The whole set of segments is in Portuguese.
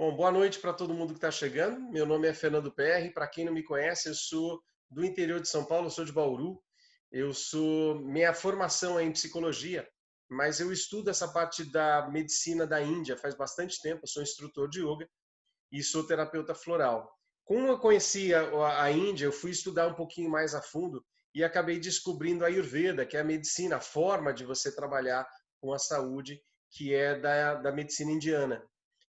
Bom, boa noite para todo mundo que está chegando. Meu nome é Fernando PR. Para quem não me conhece, eu sou do interior de São Paulo, eu sou de Bauru. Minha formação é em psicologia, mas eu estudo essa parte da medicina da Índia faz bastante tempo. Eu sou instrutor de yoga e sou terapeuta floral. Como eu conhecia a Índia, eu fui estudar um pouquinho mais a fundo e acabei descobrindo a Ayurveda, que é a medicina, a forma de você trabalhar com a saúde, que é da medicina indiana.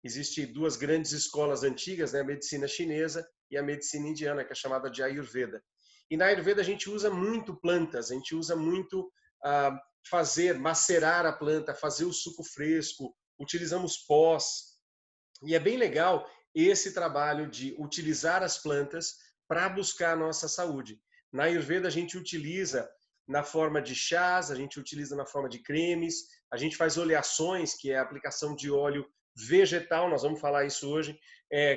Existem duas grandes escolas antigas, né? A medicina chinesa e a medicina indiana, que é chamada de Ayurveda. E na Ayurveda a gente usa muito plantas, a gente usa muito macerar a planta, fazer o suco fresco, utilizamos pós, e é bem legal esse trabalho de utilizar as plantas para buscar a nossa saúde. Na Ayurveda a gente utiliza na forma de chás, a gente utiliza na forma de cremes, a gente faz oleações, que é a aplicação de óleo vegetal, nós vamos falar isso hoje,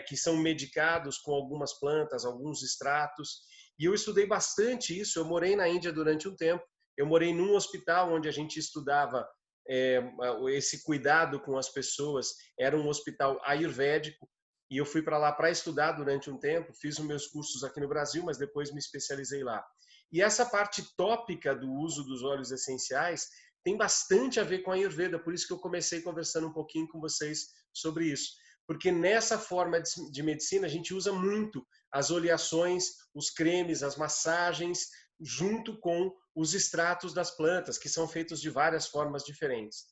que são medicados com algumas plantas, alguns extratos. E eu estudei bastante isso, eu morei na Índia durante um tempo, eu morei num hospital onde a gente estudava é, esse cuidado com as pessoas. Era um hospital ayurvédico e eu fui para lá para estudar durante um tempo, fiz os meus cursos aqui no Brasil, mas depois me especializei lá. E essa parte tópica do uso dos óleos essenciais tem bastante a ver com a Ayurveda, por isso que eu comecei conversando um pouquinho com vocês sobre isso. Porque nessa forma de medicina a gente usa muito as oleações, os cremes, as massagens, junto com os extratos das plantas, que são feitos de várias formas diferentes.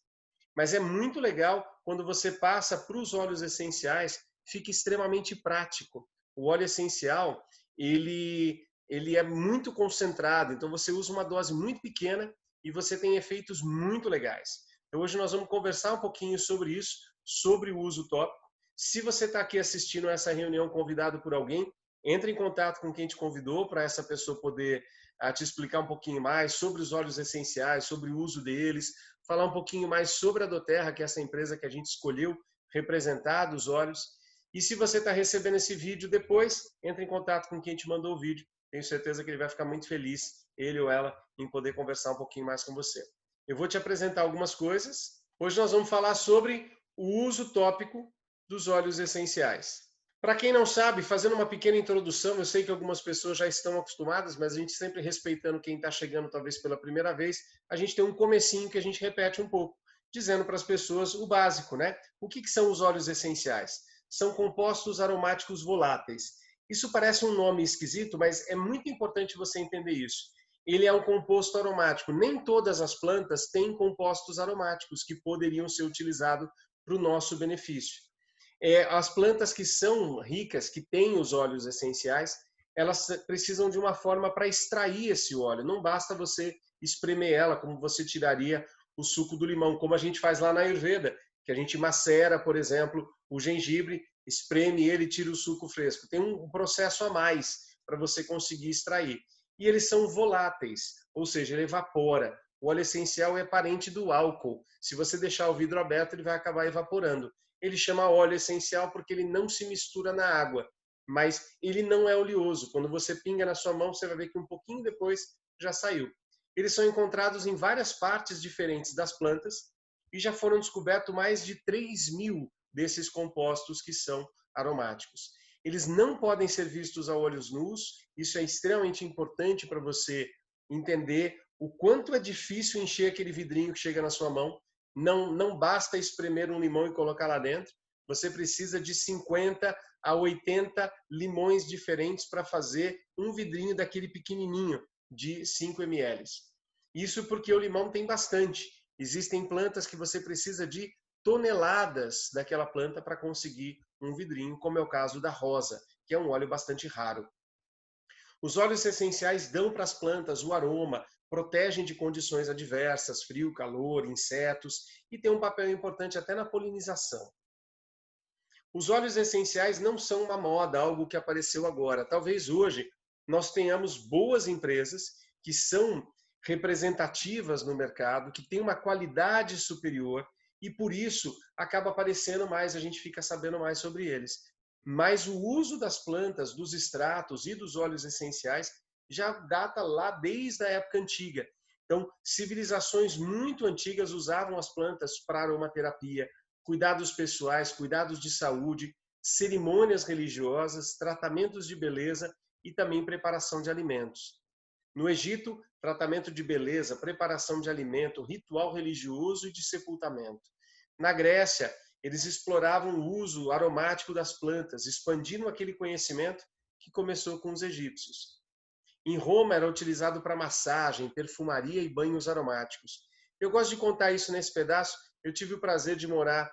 Mas é muito legal quando você passa para os óleos essenciais, fica extremamente prático. O óleo essencial, ele é muito concentrado, então você usa uma dose muito pequena e você tem efeitos muito legais. Então hoje nós vamos conversar um pouquinho sobre isso, sobre o uso tópico. Se você está aqui assistindo essa reunião convidado por alguém, entre em contato com quem te convidou para essa pessoa poder te explicar um pouquinho mais sobre os óleos essenciais, sobre o uso deles, falar um pouquinho mais sobre a Doterra, que é essa empresa que a gente escolheu representar dos óleos. E se você está recebendo esse vídeo depois, entre em contato com quem te mandou o vídeo. Tenho certeza que ele vai ficar muito feliz, ele ou ela, em poder conversar um pouquinho mais com você. Eu vou te apresentar algumas coisas. Hoje nós vamos falar sobre o uso tópico dos óleos essenciais. Para quem não sabe, fazendo uma pequena introdução, eu sei que algumas pessoas já estão acostumadas, mas a gente sempre respeitando quem está chegando talvez pela primeira vez, a gente tem um comecinho que a gente repete um pouco, dizendo para as pessoas o básico, né? O que são os óleos essenciais? São compostos aromáticos voláteis. Isso parece um nome esquisito, mas é muito importante você entender isso. Ele é um composto aromático. Nem todas as plantas têm compostos aromáticos que poderiam ser utilizados para o nosso benefício. As plantas que são ricas, que têm os óleos essenciais, elas precisam de uma forma para extrair esse óleo. Não basta você espremer ela como você tiraria o suco do limão, como a gente faz lá na Ayurveda, que a gente macera, por exemplo, o gengibre, espreme ele e tira o suco fresco. Tem um processo a mais para você conseguir extrair. E eles são voláteis, ou seja, ele evapora. O óleo essencial é parente do álcool. Se você deixar o vidro aberto, ele vai acabar evaporando. Ele chama óleo essencial porque ele não se mistura na água, mas ele não é oleoso. Quando você pinga na sua mão, você vai ver que um pouquinho depois já saiu. Eles são encontrados em várias partes diferentes das plantas e já foram descobertos mais de 3.000 desses compostos que são aromáticos. Eles não podem ser vistos a olhos nus, isso é extremamente importante para você entender o quanto é difícil encher aquele vidrinho que chega na sua mão. Não basta espremer um limão e colocar lá dentro, você precisa de 50 a 80 limões diferentes para fazer um vidrinho daquele pequenininho de 5 ml. Isso porque o limão tem bastante. Existem plantas que você precisa de toneladas daquela planta para conseguir um vidrinho, como é o caso da rosa, que é um óleo bastante raro. Os óleos essenciais dão para as plantas o aroma, protegem de condições adversas, frio, calor, insetos, e tem um papel importante até na polinização. Os óleos essenciais não são uma moda, algo que apareceu agora. Talvez hoje nós tenhamos boas empresas que são representativas no mercado, que têm uma qualidade superior e por isso acaba aparecendo mais, a gente fica sabendo mais sobre eles. Mas o uso das plantas, dos extratos e dos óleos essenciais já data lá desde a época antiga. Então, civilizações muito antigas usavam as plantas para aromaterapia, cuidados pessoais, cuidados de saúde. cerimônias religiosas, tratamentos de beleza e também preparação de alimentos. No Egito, tratamento de beleza, preparação de alimento, ritual religioso e de sepultamento. Na Grécia, eles exploravam o uso aromático das plantas, expandindo aquele conhecimento que começou com os egípcios. Em Roma, era utilizado para massagem, perfumaria e banhos aromáticos. Eu gosto de contar isso nesse pedaço. Eu tive o prazer de morar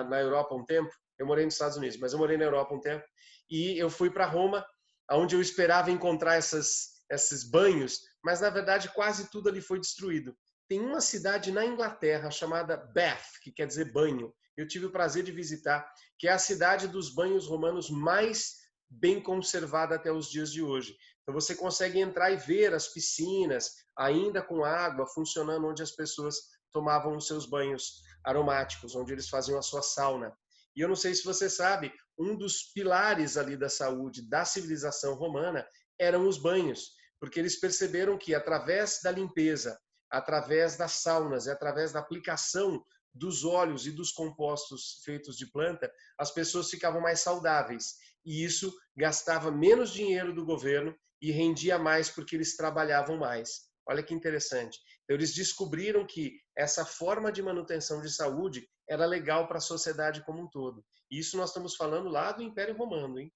na Europa um tempo. Eu morei nos Estados Unidos, mas eu morei na Europa um tempo. E eu fui para Roma, onde eu esperava encontrar esses banhos, mas na verdade quase tudo ali foi destruído. Tem uma cidade na Inglaterra chamada Bath, que quer dizer banho. Eu tive o prazer de visitar, que é a cidade dos banhos romanos mais bem conservada até os dias de hoje. Então você consegue entrar e ver as piscinas, ainda com água, funcionando onde as pessoas tomavam os seus banhos aromáticos, onde eles faziam a sua sauna. E eu não sei se você sabe, um dos pilares ali da saúde da civilização romana eram os banhos, porque eles perceberam que através da limpeza, através das saunas e através da aplicação dos óleos e dos compostos feitos de planta, as pessoas ficavam mais saudáveis. E isso gastava menos dinheiro do governo e rendia mais porque eles trabalhavam mais. Olha que interessante. Então, eles descobriram que essa forma de manutenção de saúde era legal para a sociedade como um todo. E isso nós estamos falando lá do Império Romano, hein?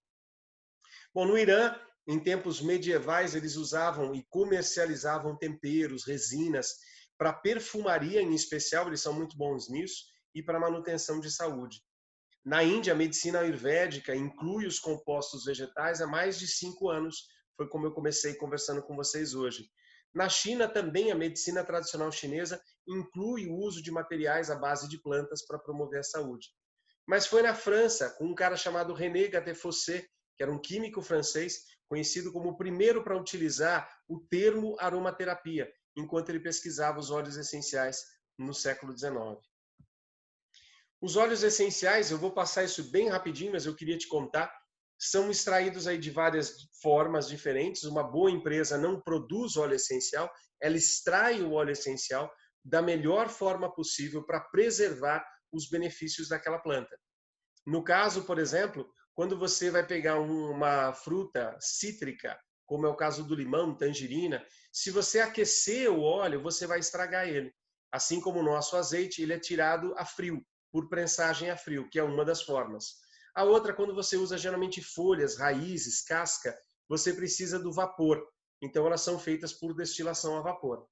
Bom, no Irã, em tempos medievais, eles usavam e comercializavam temperos, resinas, para perfumaria em especial, eles são muito bons nisso, e para manutenção de saúde. Na Índia, a medicina ayurvédica inclui os compostos vegetais há mais de 5 anos. Foi como eu comecei conversando com vocês hoje. Na China, também a medicina tradicional chinesa inclui o uso de materiais à base de plantas para promover a saúde. Mas foi na França, com um cara chamado René Gattefossé, que era um químico francês, conhecido como o primeiro para utilizar o termo aromaterapia, enquanto ele pesquisava os óleos essenciais no século XIX. Os óleos essenciais, eu vou passar isso bem rapidinho, mas eu queria te contar, são extraídos aí de várias formas diferentes. Uma boa empresa não produz óleo essencial, ela extrai o óleo essencial da melhor forma possível para preservar os benefícios daquela planta. No caso, por exemplo, quando você vai pegar uma fruta cítrica, como é o caso do limão, tangerina, se você aquecer o óleo, você vai estragar ele. Assim como o nosso azeite, ele é tirado a frio, por prensagem a frio, que é uma das formas. A outra, quando você usa geralmente folhas, raízes, casca, você precisa do vapor. Então, elas são feitas por destilação a vapor.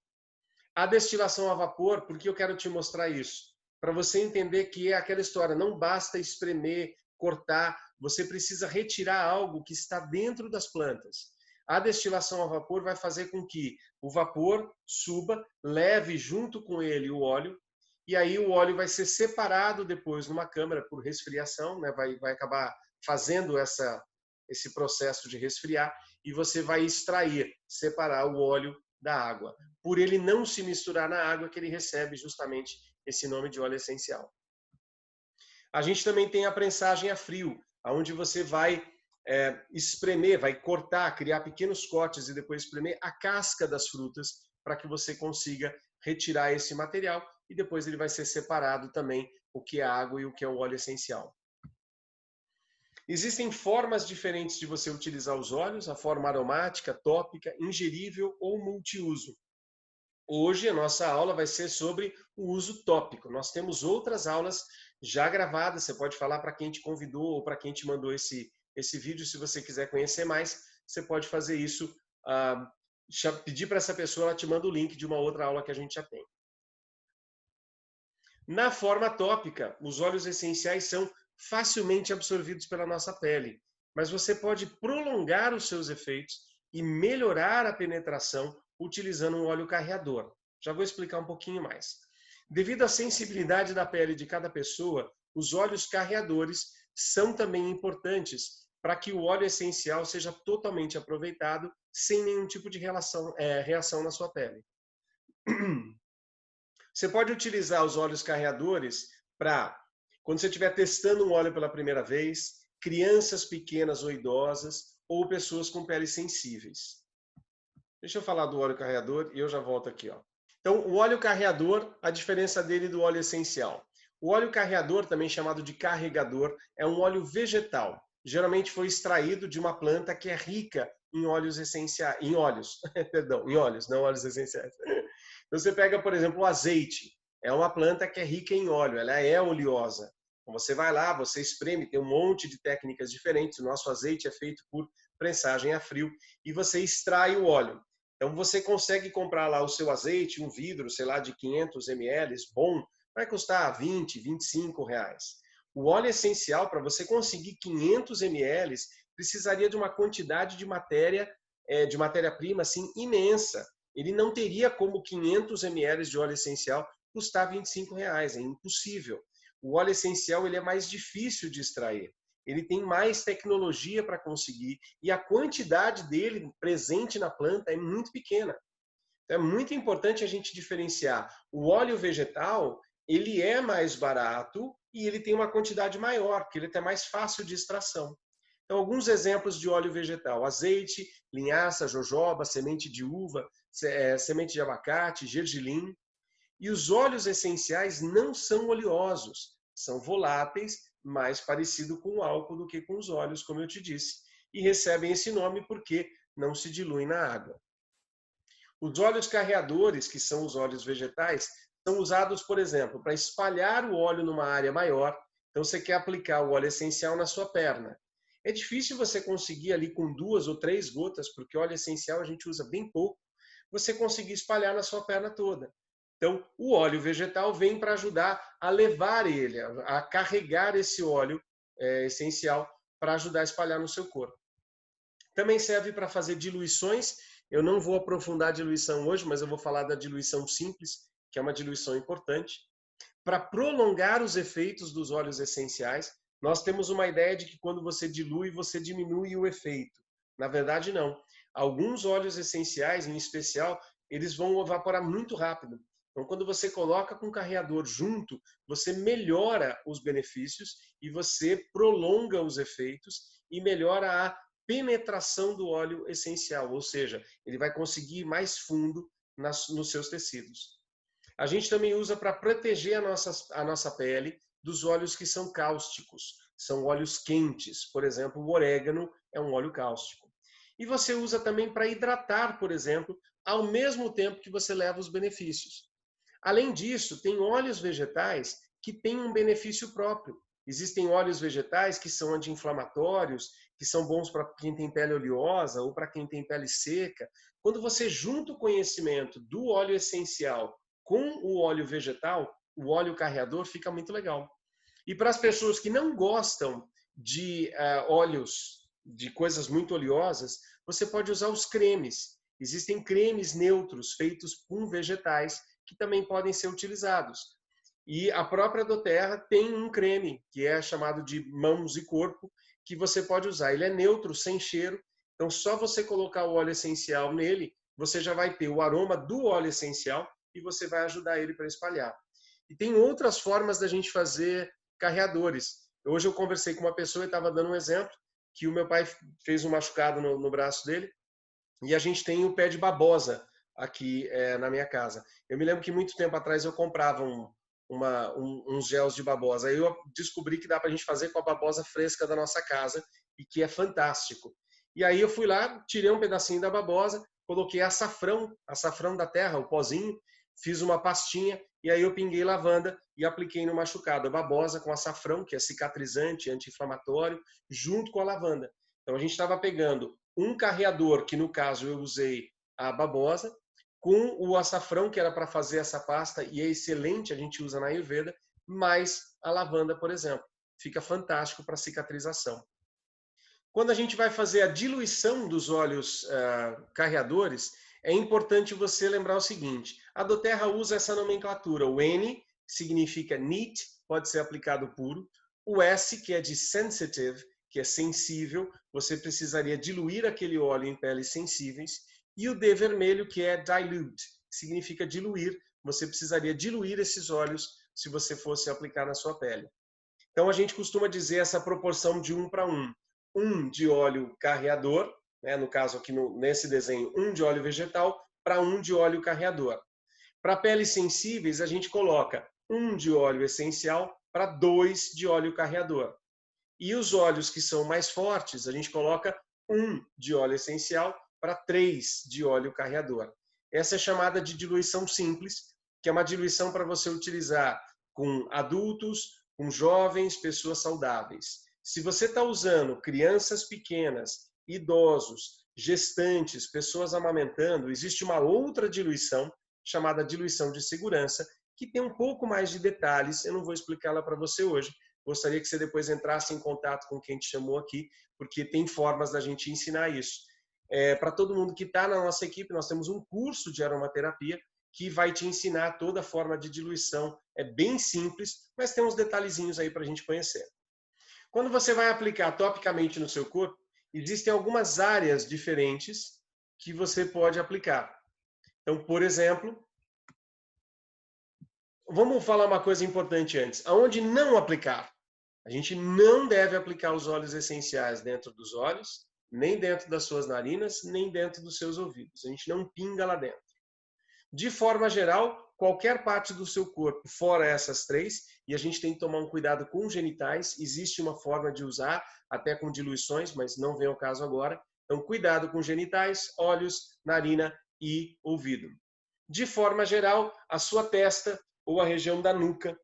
A destilação a vapor, por que eu quero te mostrar isso? Para você entender que é aquela história, não basta espremer, cortar, você precisa retirar algo que está dentro das plantas. A destilação a vapor vai fazer com que o vapor suba, leve junto com ele o óleo, e aí o óleo vai ser separado depois numa câmara por resfriação, né? vai acabar fazendo esse processo de resfriar, e você vai extrair, separar o óleo da água. Por ele não se misturar na água, que ele recebe justamente esse nome de óleo essencial. A gente também tem a prensagem a frio, onde você vai espremer, vai cortar, criar pequenos cortes e depois espremer a casca das frutas para que você consiga retirar esse material e depois ele vai ser separado também o que é água e o que é o óleo essencial. Existem formas diferentes de você utilizar os óleos, a forma aromática, tópica, ingerível ou multiuso. Hoje a nossa aula vai ser sobre o uso tópico. Nós temos outras aulas já gravadas, você pode falar para quem te convidou ou para quem te mandou esse vídeo, se você quiser conhecer mais, você pode fazer isso, pedir para essa pessoa, ela te manda o link de uma outra aula que a gente já tem. Na forma tópica, os óleos essenciais são facilmente absorvidos pela nossa pele, mas você pode prolongar os seus efeitos e melhorar a penetração utilizando um óleo carreador. Já vou explicar um pouquinho mais. Devido à sensibilidade da pele de cada pessoa, os óleos carreadores são também importantes para que o óleo essencial seja totalmente aproveitado sem nenhum tipo de reação na sua pele. Você pode utilizar os óleos carreadores para, quando você estiver testando um óleo pela primeira vez, crianças pequenas ou idosas, ou pessoas com peles sensíveis. Deixa eu falar do óleo carreador e eu já volto aqui. Ó. Então, o óleo carreador, a diferença dele do óleo essencial. O óleo carreador, também chamado de carregador, é um óleo vegetal. Geralmente foi extraído de uma planta que é rica em óleos essenciais, em óleos, perdão, em óleos, não óleos essenciais. Então você pega, por exemplo, o azeite. É uma planta que é rica em óleo, ela é oleosa. Então você vai lá, você espreme, tem um monte de técnicas diferentes. O nosso azeite é feito por prensagem a frio e você extrai o óleo. Então você consegue comprar lá o seu azeite, um vidro, sei lá, de 500 ml, bom, vai custar 20, 25 reais. O óleo essencial, para você conseguir 500 ml, precisaria de uma quantidade de matéria-prima assim, imensa. Ele não teria como 500 ml de óleo essencial custar 25 reais, é impossível. O óleo essencial ele é mais difícil de extrair. Ele tem mais tecnologia para conseguir e a quantidade dele presente na planta é muito pequena. Então é muito importante a gente diferenciar. O óleo vegetal, ele é mais barato e ele tem uma quantidade maior, porque ele é até mais fácil de extração. Então, alguns exemplos de óleo vegetal: azeite, linhaça, jojoba, semente de uva, semente de abacate, gergelim. E os óleos essenciais não são oleosos, são voláteis, mais parecido com o álcool do que com os óleos, como eu te disse. E recebem esse nome porque não se diluem na água. Os óleos carreadores, que são os óleos vegetais, são usados, por exemplo, para espalhar o óleo numa área maior. Então, você quer aplicar o óleo essencial na sua perna. É difícil você conseguir ali com 2 ou 3 gotas, porque óleo essencial a gente usa bem pouco, você conseguir espalhar na sua perna toda. Então, o óleo vegetal vem para ajudar a levar ele, a carregar esse óleo essencial para ajudar a espalhar no seu corpo. Também serve para fazer diluições. Eu não vou aprofundar a diluição hoje, mas eu vou falar da diluição simples, que é uma diluição importante. Para prolongar os efeitos dos óleos essenciais, nós temos uma ideia de que quando você dilui, você diminui o efeito. Na verdade, não. Alguns óleos essenciais, em especial, eles vão evaporar muito rápido. Então, quando você coloca com o carreador junto, você melhora os benefícios e você prolonga os efeitos e melhora a penetração do óleo essencial, ou seja, ele vai conseguir ir mais fundo nos seus tecidos. A gente também usa para proteger a nossa pele dos óleos que são cáusticos, são óleos quentes. Por exemplo, o orégano é um óleo cáustico. E você usa também para hidratar, por exemplo, ao mesmo tempo que você leva os benefícios. Além disso, tem óleos vegetais que têm um benefício próprio. Existem óleos vegetais que são anti-inflamatórios, que são bons para quem tem pele oleosa ou para quem tem pele seca. Quando você junta o conhecimento do óleo essencial com o óleo vegetal, o óleo carreador fica muito legal. E para as pessoas que não gostam de óleos, de coisas muito oleosas, você pode usar os cremes. Existem cremes neutros feitos com vegetais que também podem ser utilizados. E a própria doTERRA tem um creme que é chamado de mãos e corpo, que você pode usar. Ele é neutro, sem cheiro, então só você colocar o óleo essencial nele, você já vai ter o aroma do óleo essencial e você vai ajudar ele para espalhar. E tem outras formas da gente fazer carreadores. Hoje eu conversei com uma pessoa e estava dando um exemplo, que o meu pai fez um machucado no braço dele, e a gente tem o pé de babosa aqui na minha casa. Eu me lembro que muito tempo atrás eu comprava uns gels de babosa. Aí eu descobri que dá para a gente fazer com a babosa fresca da nossa casa e que é fantástico. E aí eu fui lá, tirei um pedacinho da babosa, coloquei açafrão da terra, o pozinho, fiz uma pastinha e aí eu pinguei lavanda e apliquei no machucado. A babosa com açafrão, que é cicatrizante, anti-inflamatório, junto com a lavanda. Então a gente estava pegando um carreador, que no caso eu usei a babosa, com o açafrão, que era para fazer essa pasta, e é excelente, a gente usa na Ayurveda, mais a lavanda, por exemplo. Fica fantástico para cicatrização. Quando a gente vai fazer a diluição dos óleos carreadores, é importante você lembrar o seguinte: a doTERRA usa essa nomenclatura. O N significa neat, pode ser aplicado puro. O S, que é de sensitive, que é sensível, você precisaria diluir aquele óleo em peles sensíveis. E o D vermelho, que é dilute, que significa diluir. Você precisaria diluir esses óleos se você fosse aplicar na sua pele. Então a gente costuma dizer essa proporção de 1 para 1. 1 de óleo carreador, né, no caso aqui nesse desenho, 1 de óleo vegetal para 1 de óleo carreador. Para peles sensíveis, a gente coloca 1 de óleo essencial para 2 de óleo carreador. E os óleos que são mais fortes, a gente coloca 1 de óleo essencial para 3 de óleo carreador. Essa é chamada de diluição simples, que é uma diluição para você utilizar com adultos, com jovens, pessoas saudáveis. Se você está usando crianças pequenas, idosos, gestantes, pessoas amamentando, existe uma outra diluição, chamada diluição de segurança, que tem um pouco mais de detalhes, eu não vou explicá-la para você hoje. Gostaria que você depois entrasse em contato com quem te chamou aqui, porque tem formas da gente ensinar isso. Para todo mundo que está na nossa equipe, nós temos um curso de aromaterapia que vai te ensinar toda a forma de diluição. É bem simples, mas tem uns detalhezinhos aí para a gente conhecer. Quando você vai aplicar topicamente no seu corpo, existem algumas áreas diferentes que você pode aplicar. Então, por exemplo, vamos falar uma coisa importante antes. Aonde não aplicar? A gente não deve aplicar os óleos essenciais dentro dos olhos, nem dentro das suas narinas, nem dentro dos seus ouvidos. A gente não pinga lá dentro. De forma geral, qualquer parte do seu corpo, fora essas três, e a gente tem que tomar um cuidado com os genitais, existe uma forma de usar, até com diluições, mas não vem ao caso agora. Então, cuidado com genitais, olhos, narina e ouvido. De forma geral, a sua testa ou a região da nuca.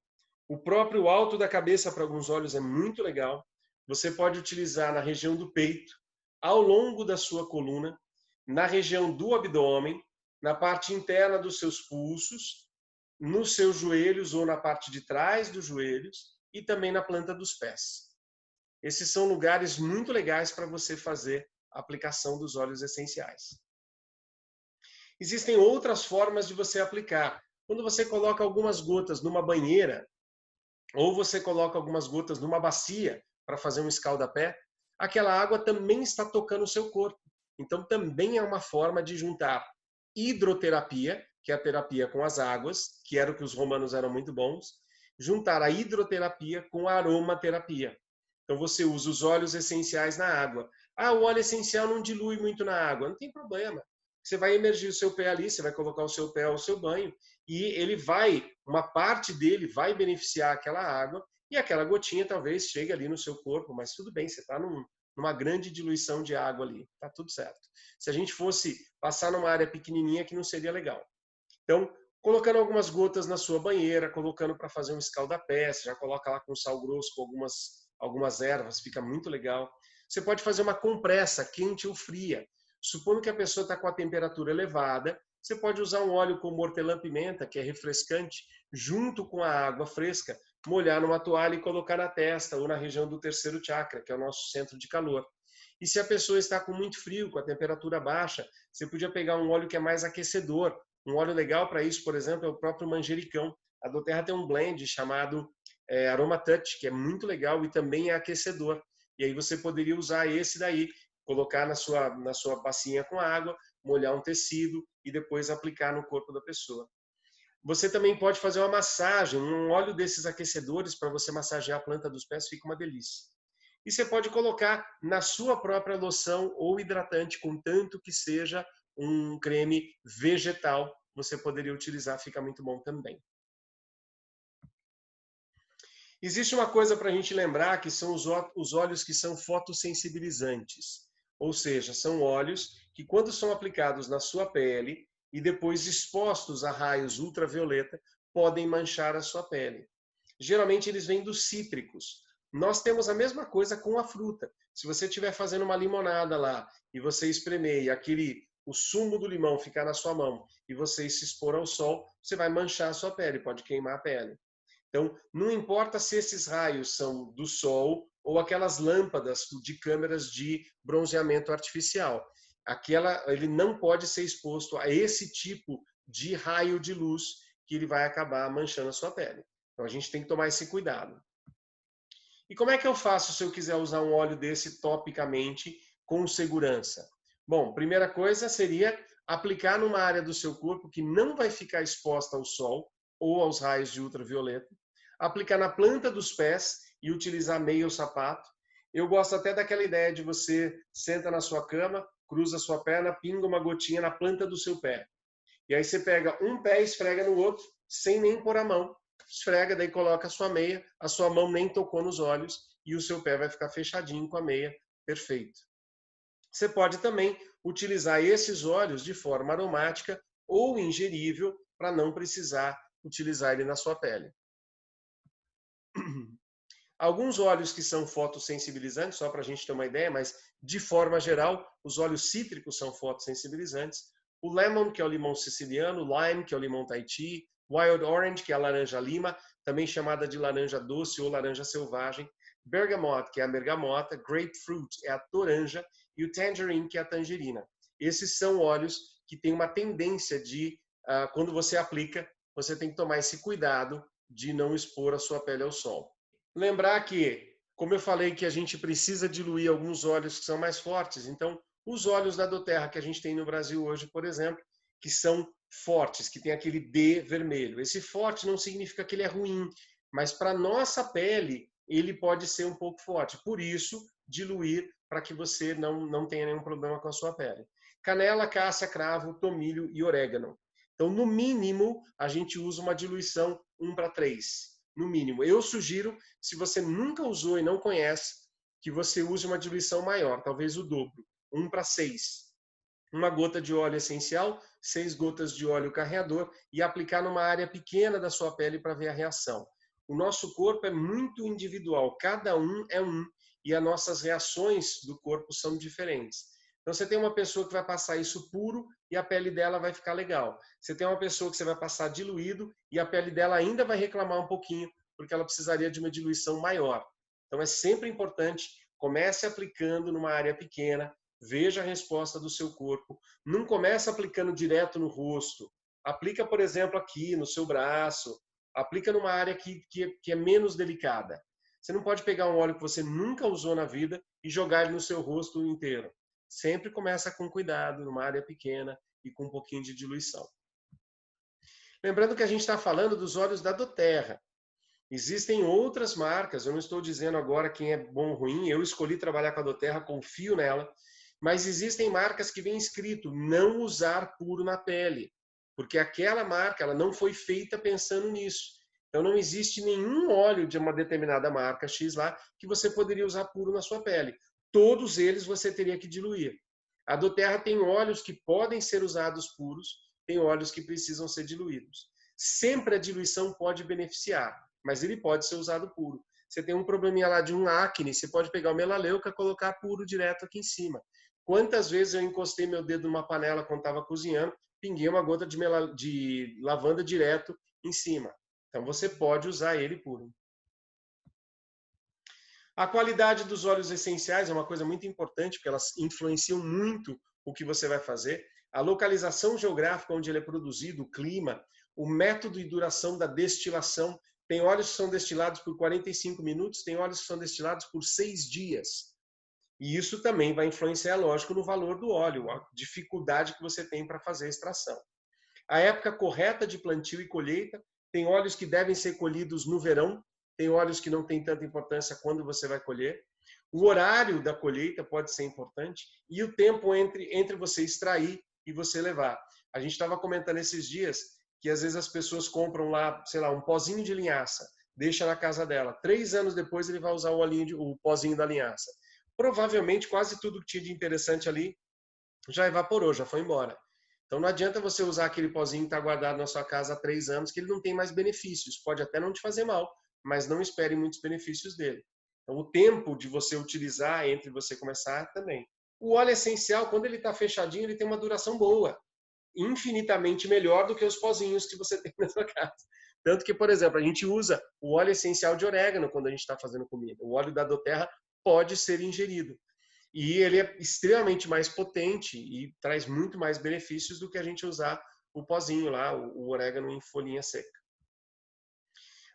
O próprio alto da cabeça para alguns olhos é muito legal. Você pode utilizar na região do peito, ao longo da sua coluna, na região do abdômen, na parte interna dos seus pulsos, nos seus joelhos ou na parte de trás dos joelhos e também na planta dos pés. Esses são lugares muito legais para você fazer a aplicação dos óleos essenciais. Existem outras formas de você aplicar. Quando você coloca algumas gotas numa banheira, ou você coloca algumas gotas numa bacia para fazer um escaldapé, aquela água também está tocando o seu corpo. Então também é uma forma de juntar hidroterapia, que é a terapia com as águas, que era o que os romanos eram muito bons, juntar a hidroterapia com a aromaterapia. Então você usa os óleos essenciais na água. Ah, o óleo essencial não dilui muito na água. Não tem problema. Você vai emergir o seu pé ali, você vai colocar o seu pé ao seu banho e ele vai, uma parte dele vai beneficiar aquela água e aquela gotinha talvez chegue ali no seu corpo, mas tudo bem, você está numa grande diluição de água ali, tá tudo certo. Se a gente fosse passar numa área pequenininha que não seria legal. Então, colocando algumas gotas na sua banheira, colocando para fazer um escaldapé, você já coloca lá com sal grosso, com algumas ervas, fica muito legal. Você pode fazer uma compressa quente ou fria. Supondo que a pessoa está com a temperatura elevada, você pode usar um óleo como hortelã-pimenta, que é refrescante, junto com a água fresca, molhar numa toalha e colocar na testa ou na região do terceiro chakra, que é o nosso centro de calor. E se a pessoa está com muito frio, com a temperatura baixa, você podia pegar um óleo que é mais aquecedor. Um óleo legal para isso, por exemplo, é o próprio manjericão. A doTERRA tem um blend chamado Aroma Touch, que é muito legal e também é aquecedor. E aí você poderia usar esse daí, colocar na sua bacinha com água, molhar um tecido e depois aplicar no corpo da pessoa. Você também pode fazer uma massagem, um óleo desses aquecedores para você massagear a planta dos pés, fica uma delícia. E você pode colocar na sua própria loção ou hidratante, contanto que seja um creme vegetal, você poderia utilizar, fica muito bom também. Existe uma coisa para a gente lembrar, que são os óleos que são fotossensibilizantes. Ou seja, são óleos que quando são aplicados na sua pele e depois expostos a raios ultravioleta, podem manchar a sua pele. Geralmente eles vêm dos cítricos. Nós temos a mesma coisa com a fruta. Se você estiver fazendo uma limonada lá e você espremer e o sumo do limão ficar na sua mão e você se expor ao sol, você vai manchar a sua pele, pode queimar a pele. Então, não importa se esses raios são do sol ou aquelas lâmpadas de câmeras de bronzeamento artificial. Ele não pode ser exposto a esse tipo de raio de luz que ele vai acabar manchando a sua pele. Então, a gente tem que tomar esse cuidado. E como é que eu faço se eu quiser usar um óleo desse topicamente com segurança? Bom, primeira coisa seria aplicar numa área do seu corpo que não vai ficar exposta ao sol ou aos raios de ultravioleta, aplicar na planta dos pés e utilizar meio sapato. Eu gosto até daquela ideia de você senta na sua cama, cruza a sua perna, pinga uma gotinha na planta do seu pé. E aí você pega um pé e esfrega no outro, sem nem pôr a mão. esfrega, daí coloca a sua meia, a sua mão nem tocou nos olhos e o seu pé vai ficar fechadinho com a meia, perfeito. Você pode também utilizar esses óleos de forma aromática ou ingerível para não precisar utilizar ele na sua pele. Alguns óleos que são fotossensibilizantes, só para a gente ter uma ideia, mas de forma geral, os óleos cítricos são fotossensibilizantes. O lemon, que é o limão siciliano, lime, que é o limão Tahiti, wild orange, que é a laranja lima, também chamada de laranja doce ou laranja selvagem, bergamot, que é a bergamota, grapefruit é a toranja e o tangerine, que é a tangerina. Esses são óleos que têm uma tendência de, quando você aplica, você tem que tomar esse cuidado de não expor a sua pele ao sol. Lembrar que, como eu falei, que a gente precisa diluir alguns óleos que são mais fortes, então os óleos da doTERRA que a gente tem no Brasil hoje, por exemplo, que são fortes, que tem aquele D vermelho. Esse forte não significa que ele é ruim, mas para nossa pele ele pode ser um pouco forte. Por isso, diluir para que você não tenha nenhum problema com a sua pele. Canela, cássia, cravo, tomilho e orégano. Então, no mínimo, a gente usa uma diluição 1:3. No mínimo. Eu sugiro, se você nunca usou e não conhece, que você use uma diluição maior, talvez o dobro, 1:6. Uma gota de óleo essencial, 6 gotas de óleo carreador e aplicar numa área pequena da sua pele para ver a reação. O nosso corpo é muito individual, cada um é um, e as nossas reações do corpo são diferentes. Então você tem uma pessoa que vai passar isso puro e a pele dela vai ficar legal. Você tem uma pessoa que você vai passar diluído e a pele dela ainda vai reclamar um pouquinho, porque ela precisaria de uma diluição maior. Então é sempre importante, comece aplicando numa área pequena, veja a resposta do seu corpo. Não comece aplicando direto no rosto. Aplica, por exemplo, aqui no seu braço. Aplica numa área que é menos delicada. Você não pode pegar um óleo que você nunca usou na vida e jogar ele no seu rosto inteiro. Sempre começa com cuidado, numa área pequena e com um pouquinho de diluição. Lembrando que a gente está falando dos óleos da doTERRA. Existem outras marcas, eu não estou dizendo agora quem é bom ou ruim, eu escolhi trabalhar com a doTERRA, confio nela, mas existem marcas que vem escrito não usar puro na pele, porque aquela marca ela não foi feita pensando nisso. Então não existe nenhum óleo de uma determinada marca X lá que você poderia usar puro na sua pele. Todos eles você teria que diluir. A doTERRA tem óleos que podem ser usados puros, tem óleos que precisam ser diluídos. Sempre a diluição pode beneficiar, mas ele pode ser usado puro. Você tem um probleminha lá de um acne, você pode pegar o melaleuca e colocar puro direto aqui em cima. Quantas vezes eu encostei meu dedo numa panela quando estava cozinhando, pinguei uma gota de lavanda direto em cima. Então você pode usar ele puro. A qualidade dos óleos essenciais é uma coisa muito importante, porque elas influenciam muito o que você vai fazer. A localização geográfica onde ele é produzido, o clima, o método e duração da destilação. Tem óleos que são destilados por 45 minutos, tem óleos que são destilados por 6 dias. E isso também vai influenciar, lógico, no valor do óleo, a dificuldade que você tem para fazer a extração. A época correta de plantio e colheita, tem óleos que devem ser colhidos no verão, tem óleos que não têm tanta importância quando você vai colher. O horário da colheita pode ser importante e o tempo entre você extrair e você levar. A gente estava comentando esses dias que às vezes as pessoas compram lá, sei lá, um pozinho de linhaça, deixa na casa dela. 3 anos depois ele vai usar o pozinho da linhaça. Provavelmente quase tudo que tinha de interessante ali já evaporou, já foi embora. Então não adianta você usar aquele pozinho que está guardado na sua casa há 3 anos, que ele não tem mais benefícios. Pode até não te fazer mal, mas não espere muitos benefícios dele. Então o tempo de você utilizar entre você começar também. O óleo essencial, quando ele está fechadinho, ele tem uma duração boa. Infinitamente melhor do que os pozinhos que você tem na sua casa. Tanto que, por exemplo, a gente usa o óleo essencial de orégano quando a gente está fazendo comida. O óleo da doTERRA pode ser ingerido. E ele é extremamente mais potente e traz muito mais benefícios do que a gente usar o pozinho lá, o orégano em folhinha seca.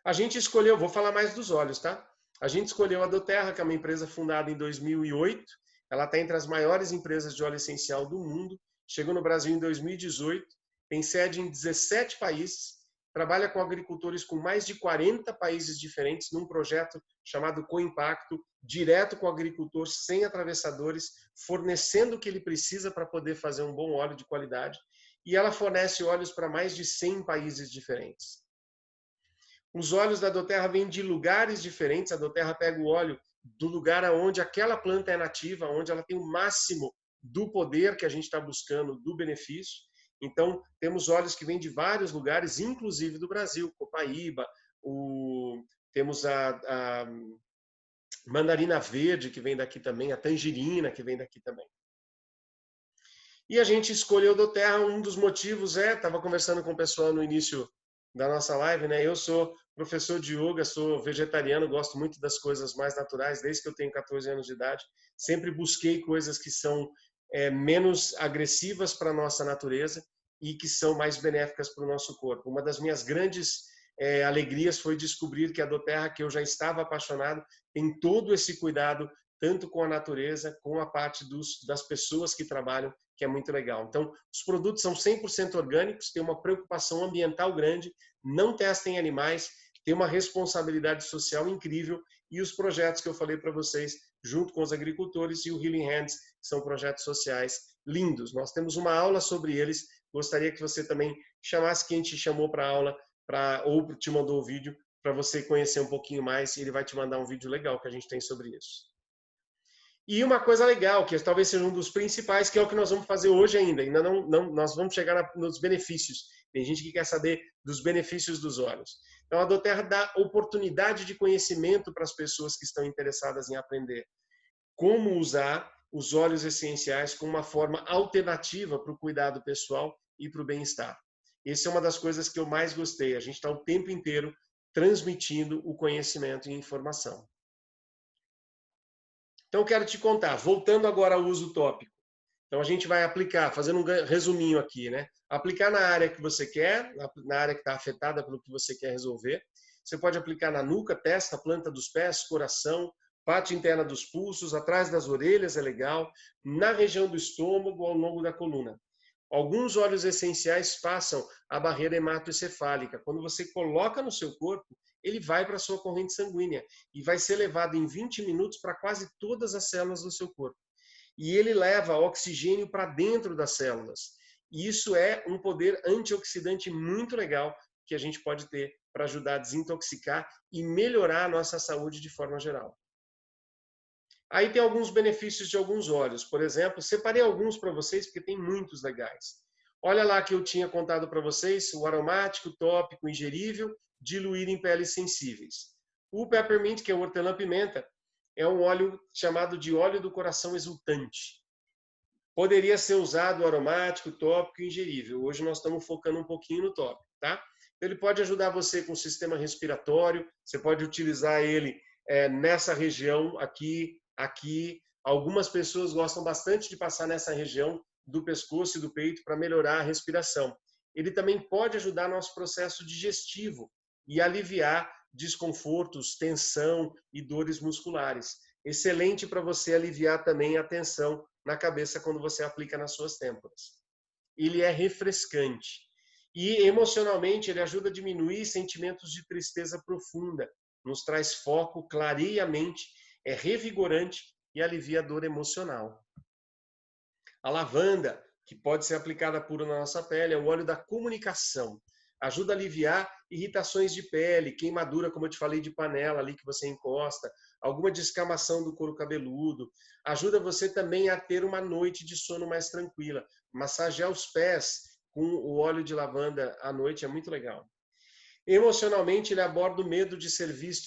A gente escolheu, vou falar mais dos óleos, tá? A gente escolheu a doTERRA, que é uma empresa fundada em 2008. Ela está entre as maiores empresas de óleo essencial do mundo. Chegou no Brasil em 2018. Tem sede em 17 países. Trabalha com agricultores com mais de 40 países diferentes num projeto chamado Coimpacto, direto com o agricultor, sem atravessadores, fornecendo o que ele precisa para poder fazer um bom óleo de qualidade. E ela fornece óleos para mais de 100 países diferentes. Os óleos da doTERRA vêm de lugares diferentes. A doTERRA pega o óleo do lugar onde aquela planta é nativa, onde ela tem o máximo do poder que a gente está buscando, do benefício. Então, temos óleos que vêm de vários lugares, inclusive do Brasil, Copaíba, temos a mandarina verde, que vem daqui também, a tangerina, que vem daqui também. E a gente escolheu o doTERRA, um dos motivos estava conversando com o pessoal no início da nossa live, né? Eu sou professor de yoga, sou vegetariano, gosto muito das coisas mais naturais, desde que eu tenho 14 anos de idade. Sempre busquei coisas que são menos agressivas para a nossa natureza e que são mais benéficas para o nosso corpo. Uma das minhas grandes alegrias foi descobrir que a doTERRA, que eu já estava apaixonado, tem todo esse cuidado, tanto com a natureza, com a parte das pessoas que trabalham, que é muito legal. Então, os produtos são 100% orgânicos, tem uma preocupação ambiental grande, não testem animais, tem uma responsabilidade social incrível, e os projetos que eu falei para vocês, junto com os agricultores, e o Healing Hands, são projetos sociais lindos. Nós temos uma aula sobre eles, gostaria que você também chamasse quem te chamou para a aula, ou te mandou o vídeo, para você conhecer um pouquinho mais, e ele vai te mandar um vídeo legal que a gente tem sobre isso. E uma coisa legal, que talvez seja um dos principais, que é o que nós vamos fazer hoje ainda não, nós vamos chegar nos benefícios. Tem gente que quer saber dos benefícios dos óleos. Então, a doTERRA dá oportunidade de conhecimento para as pessoas que estão interessadas em aprender como usar os óleos essenciais como uma forma alternativa para o cuidado pessoal e para o bem-estar. Essa é uma das coisas que eu mais gostei. A gente está o tempo inteiro transmitindo o conhecimento e informação. Então, eu quero te contar, voltando agora ao uso tópico. Então, a gente vai aplicar, fazendo um resuminho aqui, né? Aplicar na área que você quer, na área que está afetada pelo que você quer resolver. Você pode aplicar na nuca, testa, planta dos pés, coração, parte interna dos pulsos, atrás das orelhas é legal, na região do estômago, ao longo da coluna. Alguns óleos essenciais passam a barreira hematoencefálica. Quando você coloca no seu corpo, ele vai para a sua corrente sanguínea e vai ser levado em 20 minutos para quase todas as células do seu corpo. E ele leva oxigênio para dentro das células. E isso é um poder antioxidante muito legal que a gente pode ter para ajudar a desintoxicar e melhorar a nossa saúde de forma geral. Aí tem alguns benefícios de alguns óleos. Por exemplo, separei alguns para vocês porque tem muitos legais. Olha lá que eu tinha contado para vocês, o aromático, tópico, ingerível, diluído em peles sensíveis. O peppermint, que é o hortelã-pimenta, é um óleo chamado de óleo do coração exultante. Poderia ser usado aromático, tópico e ingerível. Hoje nós estamos focando um pouquinho no tópico, tá? Ele pode ajudar você com o sistema respiratório, você pode utilizar ele nessa região aqui. Algumas pessoas gostam bastante de passar nessa região do pescoço e do peito para melhorar a respiração. Ele também pode ajudar nosso processo digestivo e aliviar desconfortos, tensão e dores musculares. Excelente para você aliviar também a tensão na cabeça quando você aplica nas suas têmporas. Ele é refrescante. E emocionalmente ele ajuda a diminuir sentimentos de tristeza profunda, nos traz foco, clareia a mente, é revigorante e alivia a dor emocional. A lavanda, que pode ser aplicada pura na nossa pele, é o óleo da comunicação. Ajuda a aliviar irritações de pele, queimadura, como eu te falei, de panela ali que você encosta, alguma descamação do couro cabeludo. Ajuda você também a ter uma noite de sono mais tranquila. Massagear os pés com o óleo de lavanda à noite é muito legal. Emocionalmente, ele aborda o medo de ser visto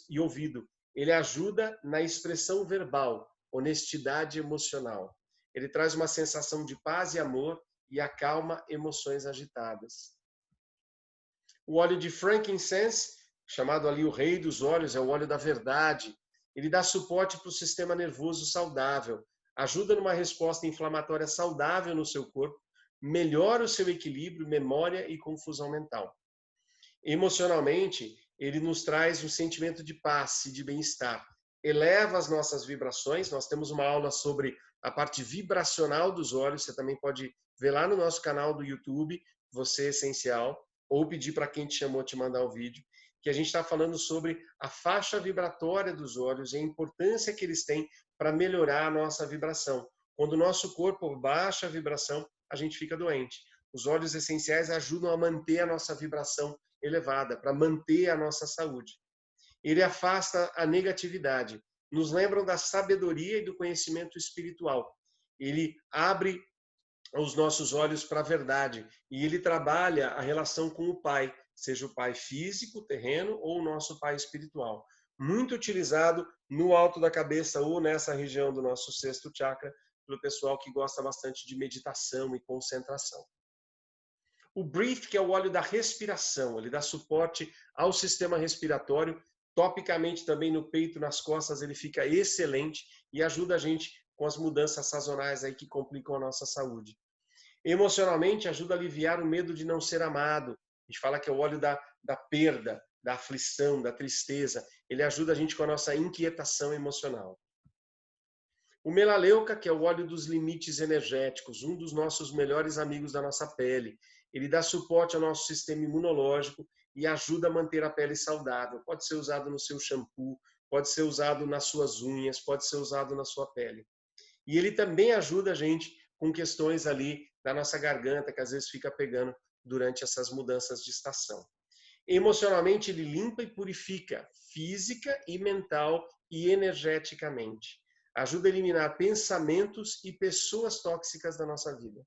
e ouvido. Ele ajuda na expressão verbal, honestidade emocional. Ele traz uma sensação de paz e amor e acalma emoções agitadas. O óleo de frankincense, chamado ali o rei dos óleos, é o óleo da verdade. Ele dá suporte para o sistema nervoso saudável, ajuda numa resposta inflamatória saudável no seu corpo, melhora o seu equilíbrio, memória e confusão mental. Emocionalmente, ele nos traz um sentimento de paz e de bem-estar. Eleva as nossas vibrações. Nós temos uma aula sobre a parte vibracional dos óleos. Você também pode ver lá no nosso canal do YouTube, Você Essencial, ou pedir para quem te chamou te mandar o vídeo, que a gente está falando sobre a faixa vibratória dos óleos e a importância que eles têm para melhorar a nossa vibração. Quando o nosso corpo baixa a vibração, a gente fica doente. Os óleos essenciais ajudam a manter a nossa vibração elevada, para manter a nossa saúde. Ele afasta a negatividade, nos lembram da sabedoria e do conhecimento espiritual. Ele abre os nossos olhos para a verdade e ele trabalha a relação com o Pai, seja o Pai físico, terreno ou o nosso Pai espiritual. Muito utilizado no alto da cabeça ou nessa região do nosso sexto chakra, pelo pessoal que gosta bastante de meditação e concentração. O Breathe, que é o óleo da respiração, ele dá suporte ao sistema respiratório, topicamente também no peito, nas costas, ele fica excelente e ajuda a gente com as mudanças sazonais aí que complicam a nossa saúde. Emocionalmente, ajuda a aliviar o medo de não ser amado. A gente fala que é o óleo da perda, da aflição, da tristeza. Ele ajuda a gente com a nossa inquietação emocional. O melaleuca, que é o óleo dos limites energéticos, um dos nossos melhores amigos da nossa pele. Ele dá suporte ao nosso sistema imunológico e ajuda a manter a pele saudável. Pode ser usado no seu shampoo, pode ser usado nas suas unhas, pode ser usado na sua pele. E ele também ajuda a gente com questões ali da nossa garganta, que às vezes fica pegando durante essas mudanças de estação. Emocionalmente, ele limpa e purifica, física e mental e energeticamente. Ajuda a eliminar pensamentos e pessoas tóxicas da nossa vida.